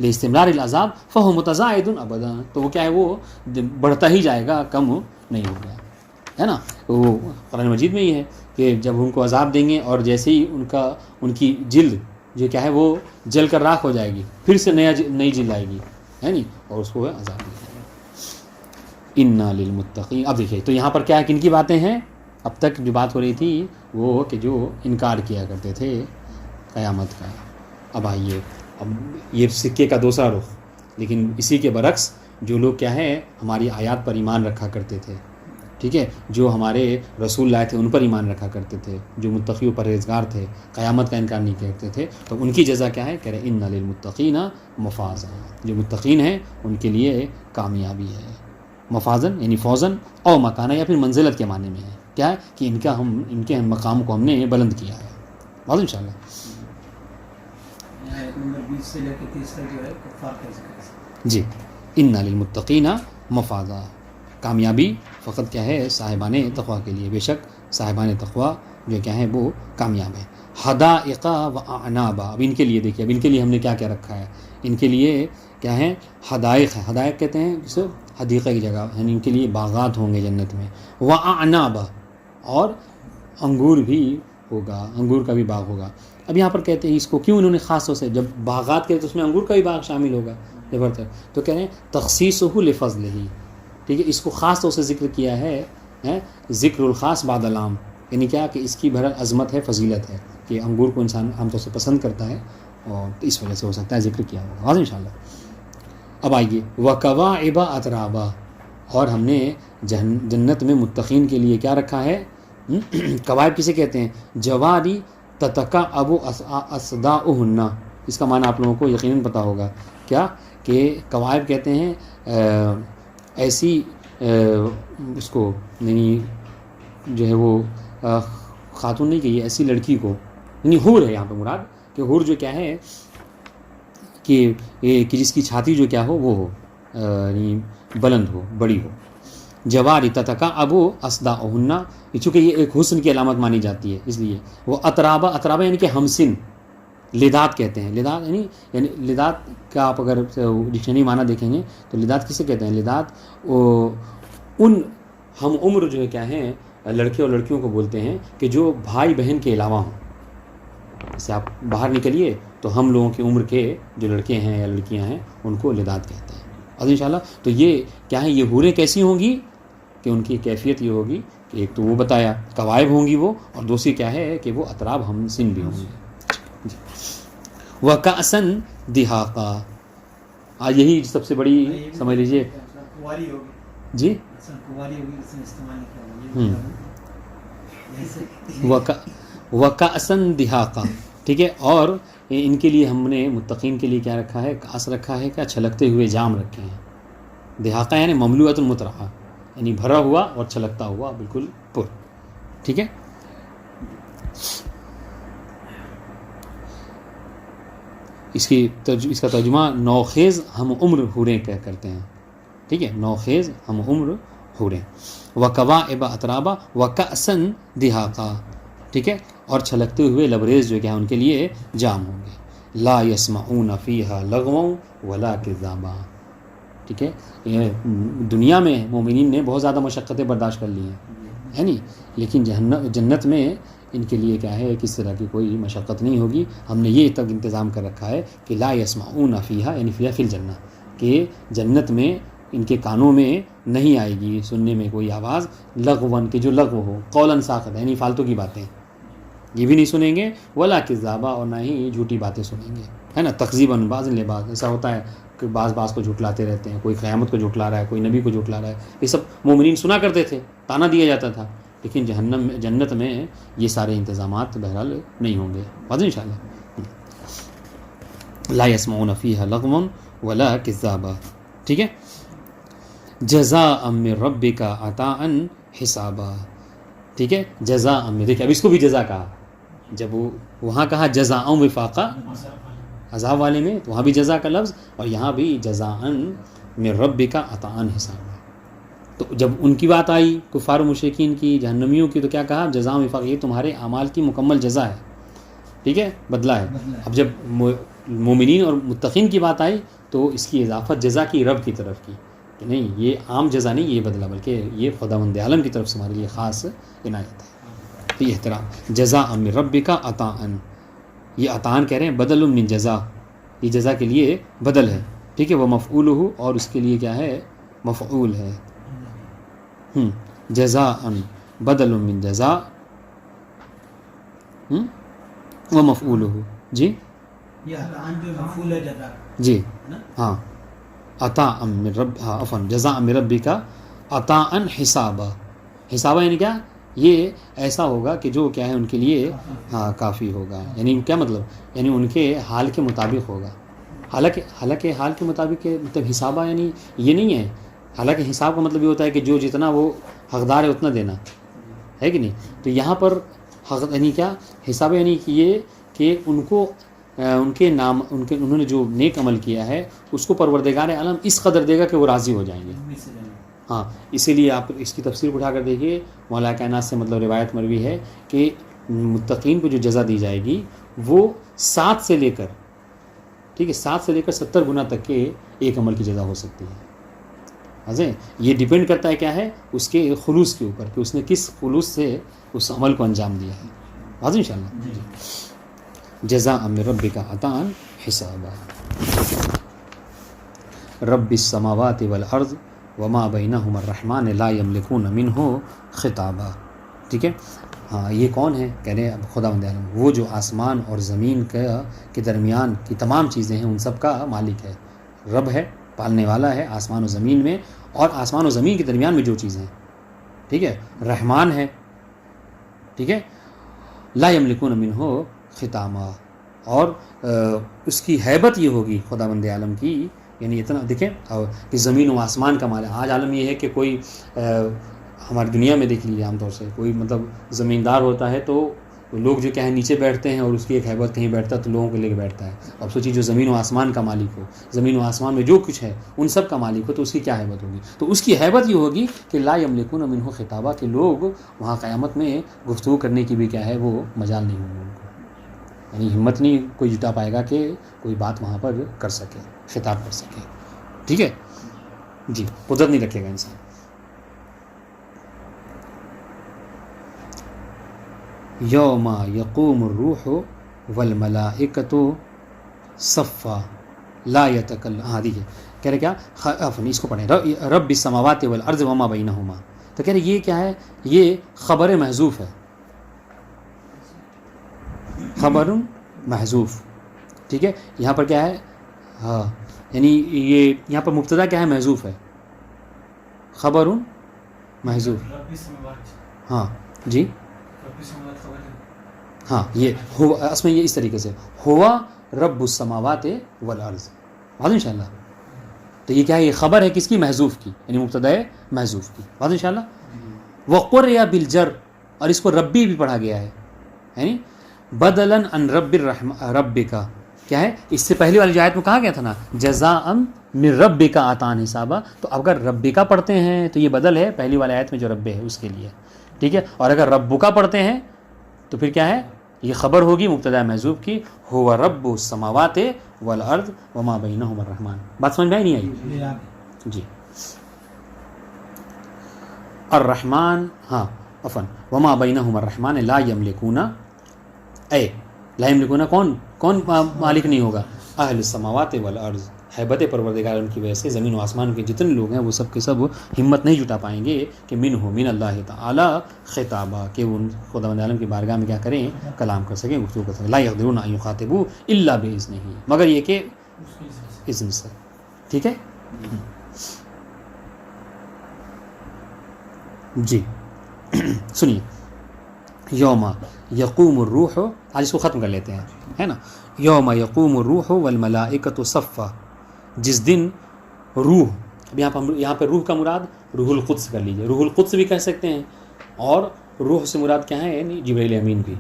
لاستمرار العذاب فہو متزائد ابدا. تو وہ کیا ہے, وہ بڑھتا ہی جائے گا, کم نہیں ہوگا, ہے نا. وہ قرآن مجید میں یہ ہے کہ جب ان کو عذاب دیں گے اور جیسے ہی ان کی جلد جو کیا ہے وہ جل کر راکھ ہو جائے گی, پھر سے نئی جلد آئے گی, ہے نہیں, اور اس کو عذاب دیا جائے گا. انا للمتقین. اب دیکھیے تو یہاں پر کیا کن کی باتیں ہیں, اب تک جو بات ہو رہی تھی وہ کہ جو انکار کیا کرتے تھے قیامت کا. اب آئیے, اب یہ سکے کا دوسرا رخ, لیکن اسی کے برعکس جو لوگ کیا ہے ہماری آیات پر ایمان رکھا کرتے تھے, ٹھیک ہے, جو ہمارے رسول لائے تھے ان پر ایمان رکھا کرتے تھے, جو متقی و پرہیزگار تھے, قیامت کا انکار نہیں کرتے تھے, تو ان کی جزا کیا ہے, کہہ رہے ان للمتقین مفازا. جو متقین ہیں ان کے لیے کامیابی ہے. مفازن یعنی فوزن او مکانہ, یا پھر منزلت کے معنی میں ہے. کیا ہے کہ ان کے مقام کو ہم نے بلند کیا ہے. واضح انشاءاللہ. نمبر 20 سے لے کے 30 تک جو ہے کفار کا ذکر. جی, ان للمتقین مفازا. کامیابی فقط کیا ہے صاحبان تقویٰ کے لیے, بے شک صاحبان تقویٰ جو کیا ہے وہ کامیاب ہے. حدائق و اعنابا. اب ان کے لیے دیکھیے, اب ان کے لیے ہم نے کیا کیا رکھا ہے. ان کے لیے کیا ہے حدائق ہے. حدائق کہتے ہیں جسے حدیقہ کی جگہ, یعنی ان کے لیے باغات ہوں گے جنت میں. و اعنابا, اور انگور بھی ہوگا, انگور کا بھی باغ ہوگا. اب یہاں پر کہتے ہیں اس کو کیوں انہوں نے خاص طور سے, جب باغات کہتے ہیں تو اس میں انگور کا بھی باغ شامل ہوگا, تو کہہ رہے ہیں تخصیصہ لفضلہ. ٹھیک ہے, اس کو خاص طور سے ذکر کیا ہے, ذکر الخاص بعد العام, یعنی کیا کہ اس کی بہرحال عظمت ہے, فضیلت ہے, کہ انگور کو انسان عام طور سے پسند کرتا ہے, اور اس وجہ سے ہو سکتا ہے ذکر کیا ہوگا. واضح انشاءاللہ. اب آئیے وَكَوَاعِبَ أَتْرَابًا. اور ہم نے جنت میں متقین کے لیے کیا رکھا ہے, قوائب کسے کہتے ہیں, جواری تتکعب اصداؤہن. اس کا معنی آپ لوگوں کو یقیناً پتہ ہوگا کیا, کہ قوائب کہتے ہیں ایسی اس کو, یعنی جو ہے وہ خاتون نہیں کہی, ایسی لڑکی کو, یعنی حور ہے یہاں پہ مراد, کہ حور جو کیا ہے کہ جس کی چھاتی جو کیا ہو وہ ہو, یعنی بلند ہو, بڑی ہو. جواری تتکعب اصداؤہن, چونکہ یہ ایک حسن کی علامت مانی جاتی ہے, اس لیے وہ اترابا یعنی کہ ہمسن, لدات کہتے ہیں. لدات یعنی لدات کا آپ اگر ڈکشنری معنی دیکھیں گے تو لدات کسے کہتے ہیں, لدات ان ہم عمر جو ہے کیا ہیں لڑکے اور لڑکیوں کو بولتے ہیں کہ جو بھائی بہن کے علاوہ ہوں. جیسے آپ باہر نکلیے تو ہم لوگوں کی عمر کے جو لڑکے ہیں یا لڑکیاں ہیں ان کو لدات کہتے ہیں. اور انشاءاللہ تو یہ کیا ہے, یہ حوریں کیسی ہوں گی کہ ان کی کیفیت یہ ہوگی کہ ایک تو وہ بتایا قوائب ہوں گی وہ, اور دوسری کیا ہے کہ وہ اطراب ہم سن بھی ہوں گے. وَكَأْسًا دِهَاقًا. آج یہی سب سے بڑی سمجھ لیجیے جی, وَكَأْسًا دِهَاقًا. ٹھیک ہے, اور ان کے لیے ہم نے متقین کے لیے کیا رکھا ہے, کاس رکھا ہے, کیا چھلکتے ہوئے جام رکھے ہیں. دہاقہ یعنی مملوءۃ مترحہ, یعنی بھرا ہوا اور چھلکتا ہوا بالکل پر. ٹھیک ہے, اس کا ترجمہ نوخیز ہم عمر حوریں کرتے ہیں. ٹھیک ہے, نوخیز ہم عمر حوریں. وَكَوَاعِبَ أَتْرَابًا وَكَأْسًا دِهَاقًا. ٹھیک ہے, اور چھلکتے ہوئے لبریز جو کیا ان کے لیے جام ہوں گے. لا يسمعون فيها لغوا ولا كذابا. ٹھیک ہے, یہ دنیا میں مومنین نے بہت زیادہ مشقتیں برداشت کر لی ہیں, ہے نہیں, لیکن جنت میں ان کے لیے کیا ہے کس طرح کی کوئی مشقت نہیں ہوگی. ہم نے یہ تک انتظام کر رکھا ہے کہ لا یسمعون فیہا یعنی فیہا فی الجنہ کہ جنت میں ان کے کانوں میں نہیں آئے گی سننے میں کوئی آواز لغون کہ جو لغو ہو، قولاً ساخت یعنی فالتو کی باتیں یہ بھی نہیں سنیں گے، ولا کذابا اور نہ ہی جھوٹی باتیں سنیں گے، ہے نا. تقذیباً بعض لباس ایسا ہوتا ہے کہ بعض کو جھٹلاتے رہتے ہیں، کوئی قیامت کو جھٹلا رہا ہے، کوئی نبی کو جھٹلا رہا ہے. یہ سب مومنین سنا کرتے تھے، تانا دیا جاتا تھا. لیکن جنت میں یہ سارے انتظامات بہرحال نہیں ہوں گے. واضح انشاءاللہ. لا يسمعون فيها لغوا ولا كذابا. ٹھیک ہے. جزاء من ربک عطاء حسابا. ٹھیک ہے. جزاء من، دیکھیں اب اس کو بھی جزا کہا. جب وہ وہاں کہا جزاء وفاقا عذاب والے میں، تو وہاں بھی جزا کا لفظ اور یہاں بھی جزاء من ربک عطاء حسابا. تو جب ان کی بات آئی کفار و مشرکین کی، جہنمیوں کی، تو کیا کہا جزاء وفاق، یہ تمہارے اعمال کی مکمل جزا ہے. ٹھیک ہے، بدلہ ہے. اب جب مومنین اور متقین کی بات آئی تو اس کی اضافت جزا کی رب کی طرف کی کہ نہیں یہ عام جزا نہیں، یہ بدلہ بلکہ یہ خداوند عالم کی طرف سے ہمارے لیے خاص عنایت ہے. تو یہ احترام جزاء من ربک عطاء، یہ عطاء کہہ رہے ہیں بدل من جزا، یہ جزا کے لیے بدل ہے. ٹھیک ہے. وہ مفعول اور اس کے لیے کیا ہے مفعول ہے. جزاء بدل من جزا و مفعول. جی یہ عطاء جو مفعول ہے جزا. جی ہاں. عطاء من رب، ہاں عفوا جزاء من ربک عطاء حسابا. حسابا یعنی کیا، یہ ایسا ہوگا کہ جو کیا ہے ان کے لیے ہاں کافی ہوگا. یعنی کیا مطلب، یعنی ان کے حال کے مطابق ہوگا. حالانکہ حال کے مطابق مطلب حسابہ یعنی یہ نہیں ہے. حالانکہ حساب کا مطلب یہ ہوتا ہے کہ جو جتنا وہ حقدار ہے اتنا دینا ہے کہ نہیں. تو یہاں پر حق یعنی کیا حساب یعنی یہ کہ ان کو ان کے نام انہوں نے جو نیک عمل کیا ہے اس کو پروردگار عالم اس قدر دے گا کہ وہ راضی ہو جائیں گے. ہاں اسی لیے آپ اس کی تفسیر اٹھا کر دیکھیے. مولا کائنات سے مطلب روایت مروی ہے کہ متقین کو جو جزا دی جائے گی وہ 7 سے لے کر، ٹھیک ہے 7 سے لے کر 70 گنا تک کے ایک عمل کی جزا ہو سکتی ہے. واضح. یہ ڈیپینڈ کرتا ہے کیا ہے اس کے خلوص کے اوپر کہ اس نے کس خلوص سے اس عمل کو انجام دیا ہے. واضح انشاءاللہ. جزاء من ربک عطاء حسابا. رب السماوات والارض وما بینہما الرحمن لا یملکون منہ خطابا. ٹھیک ہے. ہاں یہ کون ہے، کہہ رہے ہیں خداوند عالم، وہ جو آسمان اور زمین کے درمیان کی تمام چیزیں ہیں ان سب کا مالک ہے. رب ہے، پالنے والا ہے آسمان و زمین میں اور آسمان و زمین کے درمیان میں جو چیزیں ہیں. ٹھیک ہے. رحمان ہے. ٹھیک ہے. لا یملکون منہ خطابا. اور اس کی ہیبت یہ ہوگی خداوند عالم کی، یعنی اتنا دیکھیں کہ زمین و آسمان کا مالک. آج عالم یہ ہے کہ کوئی ہماری دنیا میں دیکھ لیجیے عام طور سے کوئی مطلب زمیندار ہوتا ہے تو لوگ جو کیا ہے نیچے بیٹھتے ہیں اور اس کی ایک ہیبت کہیں بیٹھتا ہے تو لوگوں کو لے کے بیٹھتا ہے. اب سوچیے جو زمین و آسمان کا مالک ہو، زمین و آسمان میں جو کچھ ہے ان سب کا مالک ہو تو اس کی کیا ہیبت ہوگی. تو اس کی ہیبت یہ ہوگی کہ لا یملکون منہ خطابا، کہ لوگ وہاں قیامت میں گفتگو کرنے کی بھی کیا ہے وہ مجال نہیں ہوگی ان کو. یعنی ہمت نہیں کوئی جٹا پائے گا کہ کوئی بات وہاں پر کر سکے، خطاب کر سکے. ٹھیک ہے جی. قدرت نہیں رکھے گا انسان. یوم یقوم الروح والملائکۃ صفا لا یتکلم. ہاں دیکھیے کہہ رہے کیا، اس کو پڑھیں رب السماوات والارض وما بینہما. تو کہہ رہے یہ کیا ہے، یہ خبر محذوف ہے. خبر محذوف. ٹھیک ہے. یہاں پر کیا ہے، ہاں یعنی یہ یہاں پر مبتدا کیا ہے محذوف ہے، خبر محذوف. ہاں جی ہاں یہ اس میں یہ اس طریقے سے ہوا رب السماوات والارض. واضح انشاءاللہ. تو یہ کیا ہے، یہ خبر ہے کس کی، محذوف کی، یعنی مبتدا محذوف کی. واضح انشاءاللہ. وقرئ بالجر، اور اس کو ربی بھی پڑھا گیا ہے، یعنی بدلا عن رب کا کیا ہے. اس سے پہلی والی آیت میں کہا گیا تھا نا جزاء من ربک عطاء حسابا. تو اگر ربکا پڑھتے ہیں تو یہ بدل ہے پہلی والی آیت میں جو رب ہے اس کے لیے. ٹھیک ہے. اور اگر ربکا پڑھتے ہیں تو پھر کیا ہے، یہ خبر ہوگی مبتدا محذوف کی، ہوا رب السماوات والارض وما بینہما الرحمن. بات سمجھ میں نہیں آئی جی. الرحمن، ہاں عفواً وما بینہما الرحمن لا یملکون اے لا یملکون کون مالک نہیں ہوگا؟ اہل السماوات والارض، ہیبت پروردگار ان کی وجہ سے زمین و آسمان کے جتنے لوگ ہیں وہ سب کے سب ہمت نہیں جٹا پائیں گے کہ من اللہ تعالی خطابہ، کہ وہ خداوند عالم کی بارگاہ میں کیا کریں؟ کلام کر سکیں، گفتگو کر سکیں. لا یقدرون ان یخاطبوا الا باذنہ، مگر یہ کہ اذن سے. ٹھیک ہے جی. سنیے یوم یقوم الروح، آج اس کو ختم کر لیتے ہیں، ہے نا. یوم یقوم الروح والملائکۃ صفا، جس دن روح، اب یہاں پہ روح کا مراد روح القدس کر لیجئے، روح القدس بھی کہہ سکتے ہیں، اور روح سے مراد کیا ہے؟ یعنی جبرائیل امین بھی.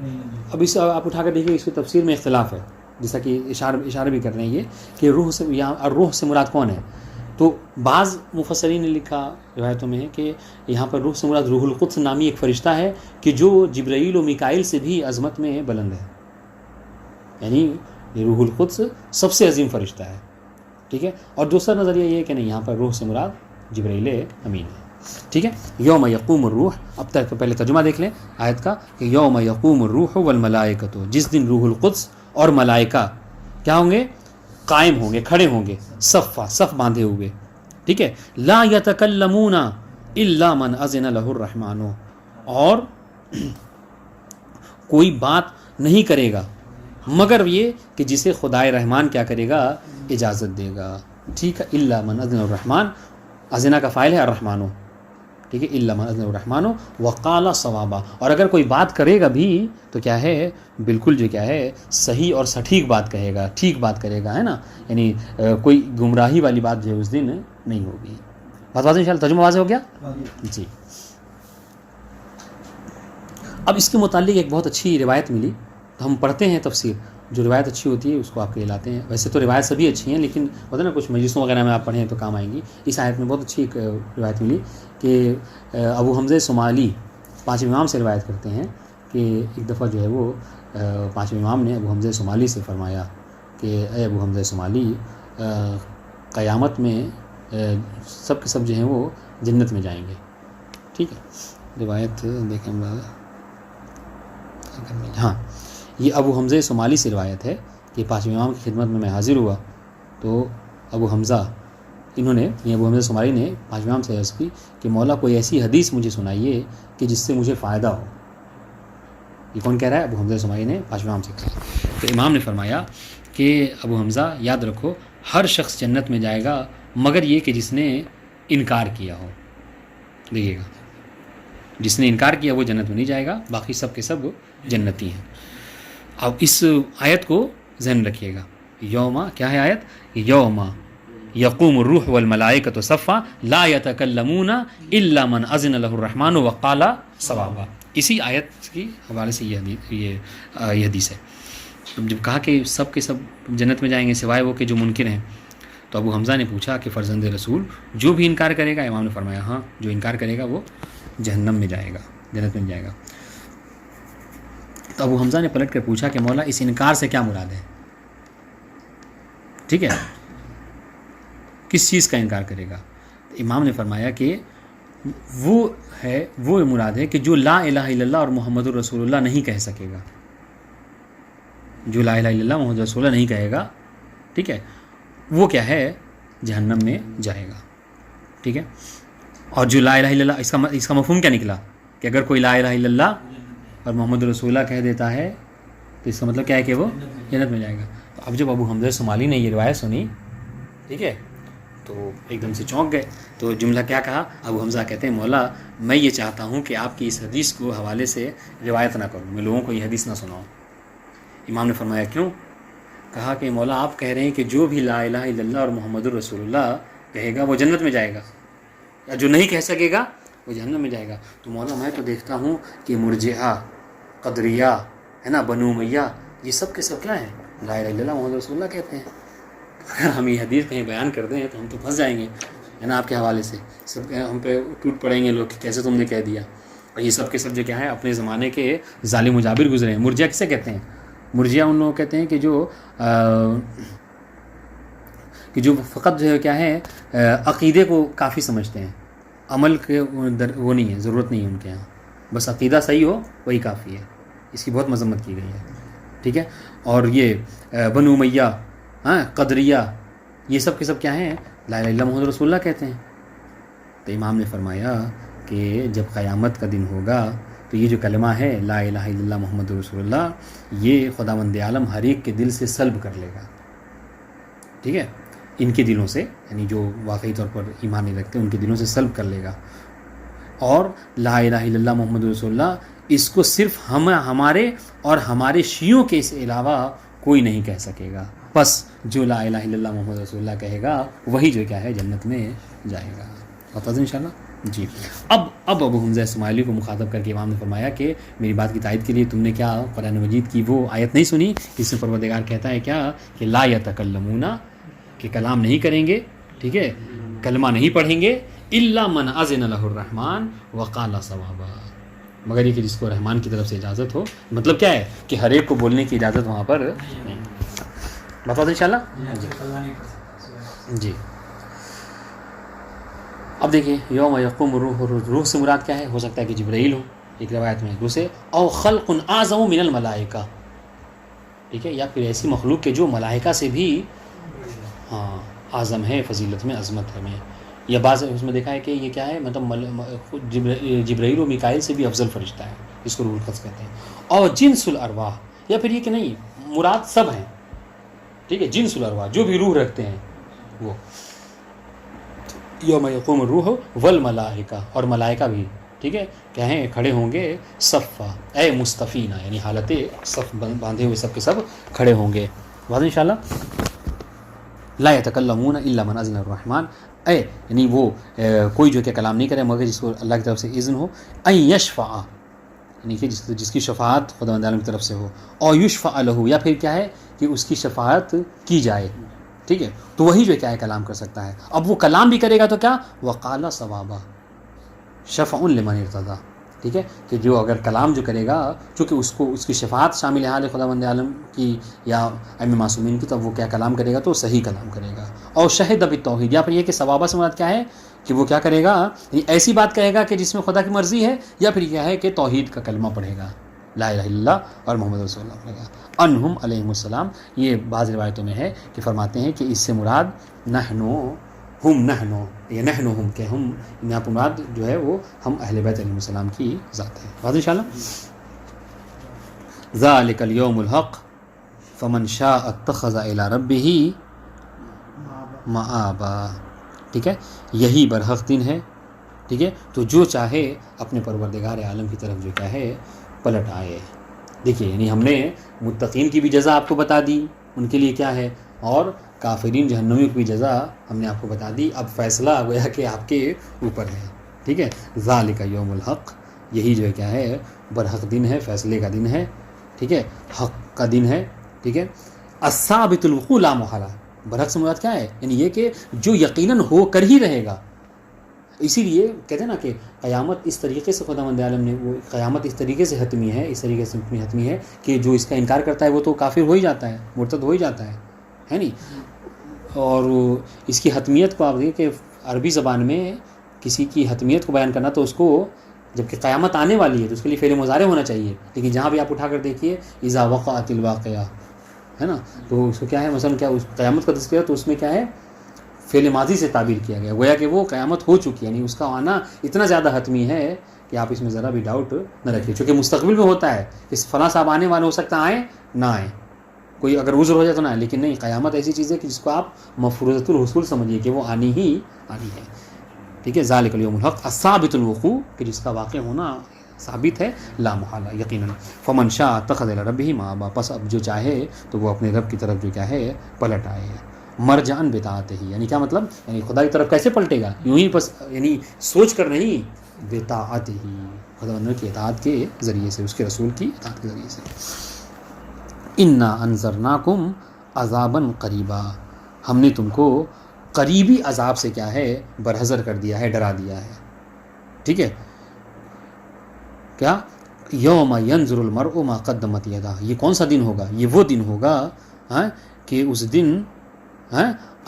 اب اس آپ اٹھا کر دیکھیے، اس کی تفسیر میں اختلاف ہے، جیسا کہ اشارہ بھی کر رہے ہیں یہ کہ روح سے، یہاں روح سے مراد کون ہے؟ تو بعض مفسرین نے لکھا روایتوں میں ہے کہ یہاں پر روح سے مراد روح القدس نامی ایک فرشتہ ہے کہ جو جبرائیل و میکائیل سے بھی عظمت میں بلند ہے، یعنی یہ روح القدس سب سے عظیم فرشتہ ہے. ٹھیک ہے. اور دوسرا نظریہ یہ ہے کہ نہیں، یہاں پر روح سے مراد جبرائیل امین ہے. ٹھیک ہے. یوم یقوم الروح، اب تک پہلے ترجمہ دیکھ لیں آیت کا کہ یوم یقوم الروح والملائکۃ، جس دن روح القدس اور ملائکہ کیا ہوں گے؟ قائم ہوں گے، کھڑے ہوں گے، صف باندھے ہوئے. ٹھیک ہے. لا یتکلمون الا من اذن له الرحمن، اور کوئی بات نہیں کرے گا مگر یہ کہ جسے خدائے رحمان کیا کرے گا؟ اجازت دے گا. ٹھیک ہے. الا من اذن الرحمن، اذن کا فاعل ہے الرحمن. ٹھیک ہے. الا من اذن الرحمن وقال صوابا، اور اگر کوئی بات کرے گا بھی تو کیا ہے؟ بالکل جو کیا ہے صحیح اور سٹھیک بات کہے گا، ٹھیک بات کرے گا، ہے نا. یعنی کوئی گمراہی والی بات جو ہے اس دن نہیں ہوگی. بات واضح انشاءاللہ، ترجمہ واضح ہو گیا جی. اب اس کے متعلق ایک بہت اچھی روایت ملی، تو ہم پڑھتے ہیں تفسیر، جو روایت اچھی ہوتی ہے اس کو آپ کے لاتے ہیں. ویسے تو روایت سبھی اچھی ہیں، لیکن ہوتا ہے نا کچھ مجلسوں وغیرہ میں آپ پڑھیں تو کام آئیں گی. اس آیت میں بہت اچھی ایک روایت ملی کہ ابو حمزہ صومالی پانچویں امام سے روایت کرتے ہیں کہ ایک دفعہ جو ہے وہ پانچویں امام نے ابو حمزہ صومالی سے فرمایا کہ اے ابو حمزہ صومالی، قیامت میں سب کے سب جو ہیں وہ جنت میں جائیں گے. ٹھیک ہے. روایت دیکھیں ہاں، یہ ابو حمزہ صومالی سے روایت ہے کہ پانچویں امام کی خدمت میں میں حاضر ہوا تو ابو حمزہ ابو حمزہ صومالی نے پانچویں امام سے عرض کی کہ مولا کوئی ایسی حدیث مجھے سنائیے کہ جس سے مجھے فائدہ ہو. یہ کون کہہ رہا ہے؟ ابو حمزہ صومالی نے پانچویں امام سے کہا. تو امام نے فرمایا کہ ابو حمزہ یاد رکھو، ہر شخص جنت میں جائے گا مگر یہ کہ جس نے انکار کیا ہو. دیکھیے گا، جس نے انکار کیا وہ جنت میں نہیں جائے گا، باقی سب کے سب جنتی ہیں. اب اس آیت کو ذہن رکھیے گا. یوم کیا ہے آیت؟ یوم یقوم الروح والملائکۃ صفا لا یتکلمون الا من اذن له الرحمن وقال صوابا. اسی آیت کی حوالے سے یہ حدیث ہے. جب کہا کہ سب کے سب جنت میں جائیں گے سوائے وہ کہ جو منکر ہیں، تو ابو حمزہ نے پوچھا کہ فرزند رسول جو بھی انکار کرے گا؟ امام نے فرمایا ہاں، جو انکار کرے گا وہ جہنم میں جائے گا، جنت میں جائے گا. تو ابو حمزہ نے پلٹ کر پوچھا کہ مولا اس انکار سے کیا مراد ہے؟ ٹھیک ہے، کس چیز کا انکار کرے گا؟ امام نے فرمایا کہ وہ مراد ہے کہ جو لا الہ الا اللہ اور محمد الرسول اللہ نہیں کہہ سکے گا. جو لا الہ الا اللہ محمد رسول اللہ نہیں کہے گا، ٹھیک ہے، وہ کیا ہے؟ جہنم میں جائے گا. ٹھیک ہے. اور جو لا الہ الا اللہ، اس کا مفہوم کیا نکلا کہ اگر کوئی لا الہ الا اللہ اور محمد رسول اللہ کہہ دیتا ہے تو اس کا مطلب کیا ہے کہ وہ جنت میں جائے گا. تو اب جب ابو حمزہ صومالی نے یہ روایت سنی، ٹھیک ہے، تو ایک دم سے چونک گئے. تو جملہ کیا کہا؟ ابو حمزہ کہتے ہیں مولا میں یہ چاہتا ہوں کہ آپ کی اس حدیث کو حوالے سے روایت نہ کروں، میں لوگوں کو یہ حدیث نہ سناؤں. امام نے فرمایا کیوں؟ کہا کہ مولا آپ کہہ رہے ہیں کہ جو بھی لا الہ الا اللہ اور محمد الرسول اللہ کہے گا وہ جنت میں جائے گا، یا جو نہیں کہہ سکے گا وہ جہنم میں جائے گا. تو مولا میں تو دیکھتا ہوں کہ مرجئہ، قدریہ، ہے نا، بنو امیہ، یہ سب کے سب کیا ہیں؟ لا الہ الا اللہ محمد رسول اللہ کہتے ہیں. اگر ہم یہ حدیث کہیں بیان کر دیں تو ہم تو پھنس جائیں گے، ہے نا. آپ کے حوالے سے سب ہم پہ ٹوٹ پڑیں گے لوگ کہ کیسے تم نے کہہ دیا. اور یہ سب کے سب جو کیا ہے اپنے زمانے کے ظالم و جابر گزرے ہیں. مرجئہ کسے کہتے ہیں؟ مرجئہ ان لوگ کہتے ہیں کہ جو فقط جو ہے کیا ہے عقیدے کو کافی سمجھتے ہیں، عمل کے وہ نہیں ہے، ضرورت نہیں ہے ان کے یہاں. بس عقیدہ صحیح ہو وہی کافی ہے. اس کی بہت مذمت کی گئی ہے. ٹھیک ہے. اور یہ بنو امیہ، قدریہ، یہ سب کے سب کیا ہیں؟ لا الہ الا اللہ محمد رسول اللہ کہتے ہیں. تو امام نے فرمایا کہ جب قیامت کا دن ہوگا تو یہ جو کلمہ ہے لا الہ الا اللہ محمد رسول اللہ، یہ خداوند عالم ہر ایک کے دل سے سلب کر لے گا. ٹھیک ہے. ان کے دلوں سے، یعنی جو واقعی طور پر ایمان نہیں رکھتے ان کے دلوں سے سلب کر لے گا. اور لا الہ الا اللہ محمد رسول اللہ اس کو صرف ہمارے اور ہمارے شیعوں کے اس علاوہ کوئی نہیں کہہ سکے گا. بس جو لا الہ الا اللہ محمد رسول اللہ کہے گا وہی جو کیا ہے جنت میں جائے گا. بتا دیں انشاءاللہ. جی. اب ابو حمزہ اسماعیلی کو مخاطب کر کے امام نے فرمایا کہ میری بات کی تائید کے لیے تم نے کیا قرآن مجید کی وہ آیت نہیں سنی جس میں پروردگار کہتا ہے کیا کہ لا یتکلمون، کہ کلام نہیں کریں گے، ٹھیک ہے، کلمہ نہیں پڑھیں گے، الا من اذن له الرحمن وقال صوابا، مگر یہ کہ جس کو رحمان کی طرف سے اجازت ہو. مطلب کیا ہے کہ ہر ایک کو بولنے کی اجازت وہاں پر نہیں. بتا دیں انشاءاللہ. جی. اب دیکھیے یوم یقوم روح سے مراد کیا ہے؟ ہو سکتا ہے کہ جبرائیل ہو ایک روایت میں، دوسرے او خلق اعظم من الملائکہ، ٹھیک ہے، یا پھر ایسی مخلوق کے جو ملائکہ سے بھی اعظم ہے، فضیلت میں، عظمت ہے میں. یا بعض اس میں دیکھا ہے کہ یہ کیا ہے، مطلب جبرائیل و میکائیل سے بھی افضل فرشتہ ہے، اس کو روح القدس کہتے ہیں. اور جنس الارواح، یا پھر یہ کہ نہیں مراد سب ہیں، ٹھیک ہے، جنس الارواح جو بھی روح رکھتے ہیں وہ. یوم یقوم الروح والملائکہ، اور ملائکہ بھی، ٹھیک ہے، کہیں کھڑے ہوں گے صفا اے مصطفینہ، یعنی حالت صف باندھے ہوئے سب کے سب کھڑے ہوں گے. واضح انشاءاللہ. لا یتکلمون الا من اذن الرحمن، اے یعنی وہ کوئی جو کہ کلام نہیں کرے مگر جس کو اللہ کی طرف سے اذن ہو. ان یشفع، یعنی کہ جس کی شفاعت خداوند عالم کی طرف سے ہو. اور یشفع له، یا پھر کیا ہے کہ اس کی شفاعت کی جائے، ٹھیک ہے، تو وہی جو کیا ہے کلام کر سکتا ہے. اب وہ کلام بھی کرے گا تو کیا؟ وقال ثوابا شفع لمن ارتضی، ٹھیک ہے، کہ جو اگر کلام جو کرے گا چونکہ اس کو اس کی شفاعت شامل ہے حال خداوند عالم کی یا ائمہ معصومین کی، تو وہ کیا کلام کرے گا تو صحیح کلام کرے گا. اور شہد بالتوحید، یا پھر یہ کہ ثوابہ سے مراد کیا ہے کہ وہ کیا کرے گا، یعنی ایسی بات کہے گا کہ جس میں خدا کی مرضی ہے، یا پھر کیا ہے کہ توحید کا کلمہ پڑھے گا، لا الہ الا اللہ اور محمد رسول اللہ پڑھے گا. انہم علیہم السلام، یہ بعض روایتوں میں ہے کہ فرماتے ہیں کہ اس سے مراد نحنو ہم، نحنو یا نحنو ہم، کہ ہم یہاں پر مراد جو ہے وہ ہم اہل بیت علیہ السلام کی ذات ہے. واضح انشاءاللہ. ذالک الیوم الحق فمن شاء اتخذ الی ربہ مآبا، ٹھیک ہے، یہی برحق دن ہے، ٹھیک ہے، تو جو چاہے اپنے پروردگار عالم کی طرف جو کیا ہے پلٹ آئے. دیکھیے یعنی ہم نے متقین کی بھی جزا آپ کو بتا دی، ان کے لیے کیا ہے، اور کافرین جہنمیوں کی بھی جزا ہم نے آپ کو بتا دی. اب فیصلہ گویا کہ آپ کے اوپر ہے، ٹھیک ہے. ذالک یوم الحق، یہی جو ہے کیا ہے برحق دن ہے، فیصلے کا دن ہے، ٹھیک ہے، حق کا دن ہے، ٹھیک ہے. الثابت الوقوع لا محالہ، برحق سے مراد کیا ہے، یعنی یہ کہ جو یقیناً ہو کر ہی رہے گا. اسی لیے کہتے ہیں نا کہ قیامت اس طریقے سے خداوند عالم نے، وہ قیامت اس طریقے سے حتمی ہے، اس طریقے سے حتمی ہے کہ جو اس کا انکار کرتا ہے وہ تو کافر ہو ہی جاتا ہے، مرتد ہو ہی جاتا ہے نہیں. اور اس کی حتمیت کو آپ دیکھیں کہ عربی زبان میں کسی کی حتمیت کو بیان کرنا تو اس کو جب کہ قیامت آنے والی ہے تو اس کے لیے فعل مضارع ہونا چاہیے، لیکن جہاں بھی آپ اٹھا کر دیکھیے اذا وقعت الواقعہ ہے نا، تو اس کو کیا ہے مثلا کیا اس قیامت کا تذکرہ، تو اس میں کیا ہے فعل ماضی سے تعبیر کیا گیا، گویا کہ وہ قیامت ہو چکی ہے، یعنی اس کا آنا اتنا زیادہ حتمی ہے کہ آپ اس میں ذرا بھی ڈاؤٹ نہ رکھیے. چونکہ مستقبل میں ہوتا ہے کہ فلاں صاحب آنے والے، ہو سکتا آئیں نہ آئیں، کوئی اگر عذر ہو جائے تو نہ آئے، لیکن نہیں، قیامت ایسی چیز ہے کہ جس کو آپ مفروضۃ الحصول سمجھیے کہ وہ آنی ہی آنی ہے، ٹھیک ہے. ذالک الیوم الحق الثابت الوقوع، کہ جس کا واقع ہونا ثابت ہے، لا محالہ یقیناً. فمن شاء اتخذ الی ربہ مآبا، پس اب جو چاہے تو وہ اپنے رب کی طرف جو کیا ہے پلٹ آئے. مرجعن بطاعتہ، یعنی کیا مطلب، یعنی خدا کی طرف کیسے پلٹے گا، یوں ہی بس یعنی سوچ کر نہیں، بطاعتہ، خداوند کی اطاعت کے ذریعے سے، اس کے رسول کی اطاعت کے ذریعے سے. انا انذرناکم عذابا قریبا، ہم نے تم کو قریبی عذاب سے کیا ہے برحذر کر دیا ہے، ڈرا دیا ہے، ٹھیک ہے. کیا یوم ینظر المرء ما قدمت یداہ، یہ کون سا دن ہوگا، یہ وہ دن ہوگا کہ اس دن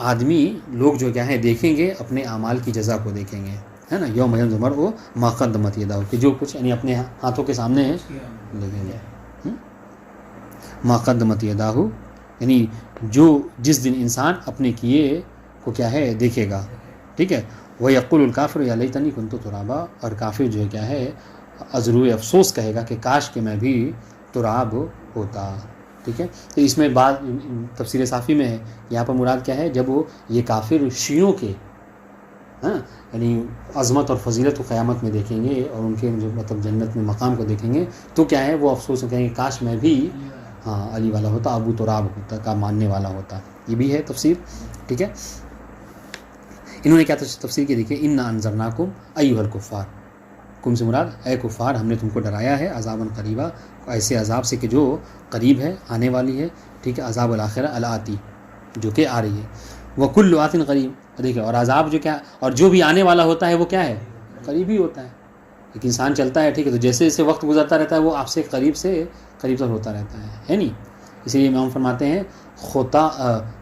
آدمی لوگ جو کیا ہے دیکھیں گے اپنے اعمال کی جزا کو دیکھیں گے. ہے نا، یوم ینظر المرء ما قدمت یداہ، کہ جو کچھ یعنی اپنے ہاتھوں کے سامنے لگیں گے، ما قدمت یداہ، یعنی جس دن انسان اپنے کیے کو کیا ہے دیکھے گا. ٹھیک ہے. وَيَقُولُ الْكَافِرُ يَا لَيْتَنِي كُنتُ تُرَابًا، اور کافر جو ہے کیا ہے ازروئے افسوس کہے گا کہ کاش کہ میں بھی تراب ہوتا. ٹھیک ہے. تو اس میں بعض تفسیر صافی میں ہے، یہاں پر مراد کیا ہے، جب وہ یہ کافر شیعوں کے یعنی عظمت اور فضیلت کو قیامت میں دیکھیں گے اور ان کے جو مطلب جنت میں مقام کو دیکھیں گے تو کیا ہے وہ افسوس کہیں گے کاش میں بھی علی والا ہوتا، ابو تراب ہوتا کا ماننے والا ہوتا. یہ بھی ہے تفسیر. ٹھیک ہے. انہوں نے کیا تفسیر کی دیکھیے، انا انذرناکم ایھا الکفار، کم سے مراد اے کفار ہم نے تم کو ڈرایا ہے عذابا قریبا، ایسے عذاب سے کہ جو قریب ہے، آنے والی ہے. ٹھیک ہے. عذاب الاخرہ الاتی، جو کہ آ رہی ہے. وکل آت قریب، دیکھیں، اور عذاب جو کیا، اور جو بھی آنے والا ہوتا ہے وہ کیا ہے، قریب ہی ہوتا ہے. ایک انسان چلتا ہے، ٹھیک ہے، تو جیسے جیسے وقت گزرتا رہتا ہے وہ آپ سے قریب تر ہوتا رہتا ہے نہیں. اسی لیے امام فرماتے ہیں خطا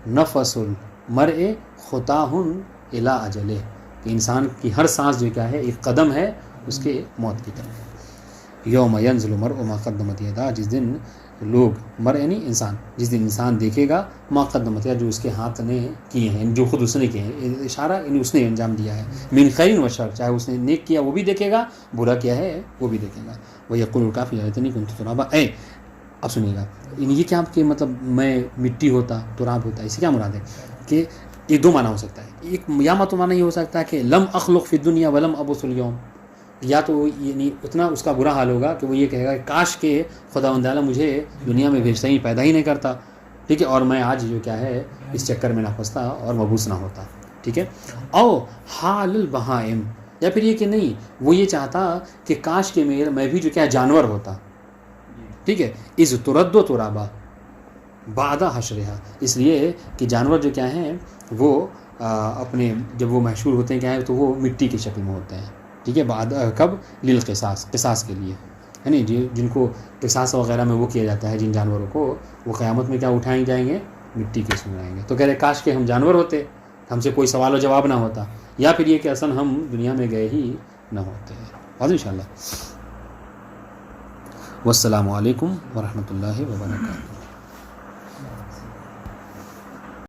نفس المرء خطاہ الی اجلہ، کہ انسان کی ہر سانس جو کیا ہے ایک قدم ہے اس کے موت کی طرف. یوم ینظر المرء ما قدمت یداہ، جس دن لوگ مر یعنی انسان، جس دن انسان دیکھے گا ما قدمت یداہ، جو اس کے ہاتھ نے کیے ہیں، جو خود اس نے کیے ہیں، اشارہ یعنی اس نے انجام دیا ہے، من خیر و شر، چاہے اس نے نیک کیا وہ بھی دیکھے گا، برا کیا ہے وہ بھی دیکھے گا. وَيَقُولُ الْكَافِرُ يَا لَيْتَنِي كُنتُ تُرَابًا، اب سنیے گا یہ کیا کہ مطلب میں مٹی ہوتا، تراب ہوتا، اس سے کیا مراد ہے کہ یہ دو معنی ہو سکتا ہے. ایک یا معنی یہ ہو سکتا ہے کہ لم اخلق فی الدنیا ولم ابعث اليوم، یا تو یعنی اتنا اس کا برا حال ہوگا کہ وہ یہ کہے گا کہ کاش کہ خداوند تعالیٰ مجھے دنیا میں بھیجتا ہی، پیدا ہی نہیں کرتا. ٹھیک ہے. اور میں آج جو کیا ہے اس چکر میں نہ پھنستا اور مبعوث نہ ہوتا. ٹھیک ہے. او حال البہائم، یا پھر یہ کہ نہیں وہ یہ چاہتا کہ کاش کہ میں بھی جو کیا جانور ہوتا. ٹھیک ہے. از ترد و ترابا بعد حشرہا، اس لیے کہ جانور جو کیا ہیں وہ اپنے جب وہ محشور ہوتے ہیں کیا ہے تو وہ مٹی کی شکل میں ہوتے ہیں. ٹھیک ہے. بعد کب للقصاص، قصاص کے لیے، یعنی جن کو قصاص وغیرہ میں وہ کیا جاتا ہے جن جانوروں کو، وہ قیامت میں کیا اٹھائیں جائیں گے، مٹی کے اس میں آئیں گے. تو کہہ رہے کاش کہ ہم جانور ہوتے، ہم سے کوئی سوال و جواب نہ ہوتا، یا پھر یہ کہ اصل ہم دنیا میں گئے ہی نہ ہوتے. بات انشاءاللہ. والسلام علیکم ورحمۃ اللہ وبرکاتہ.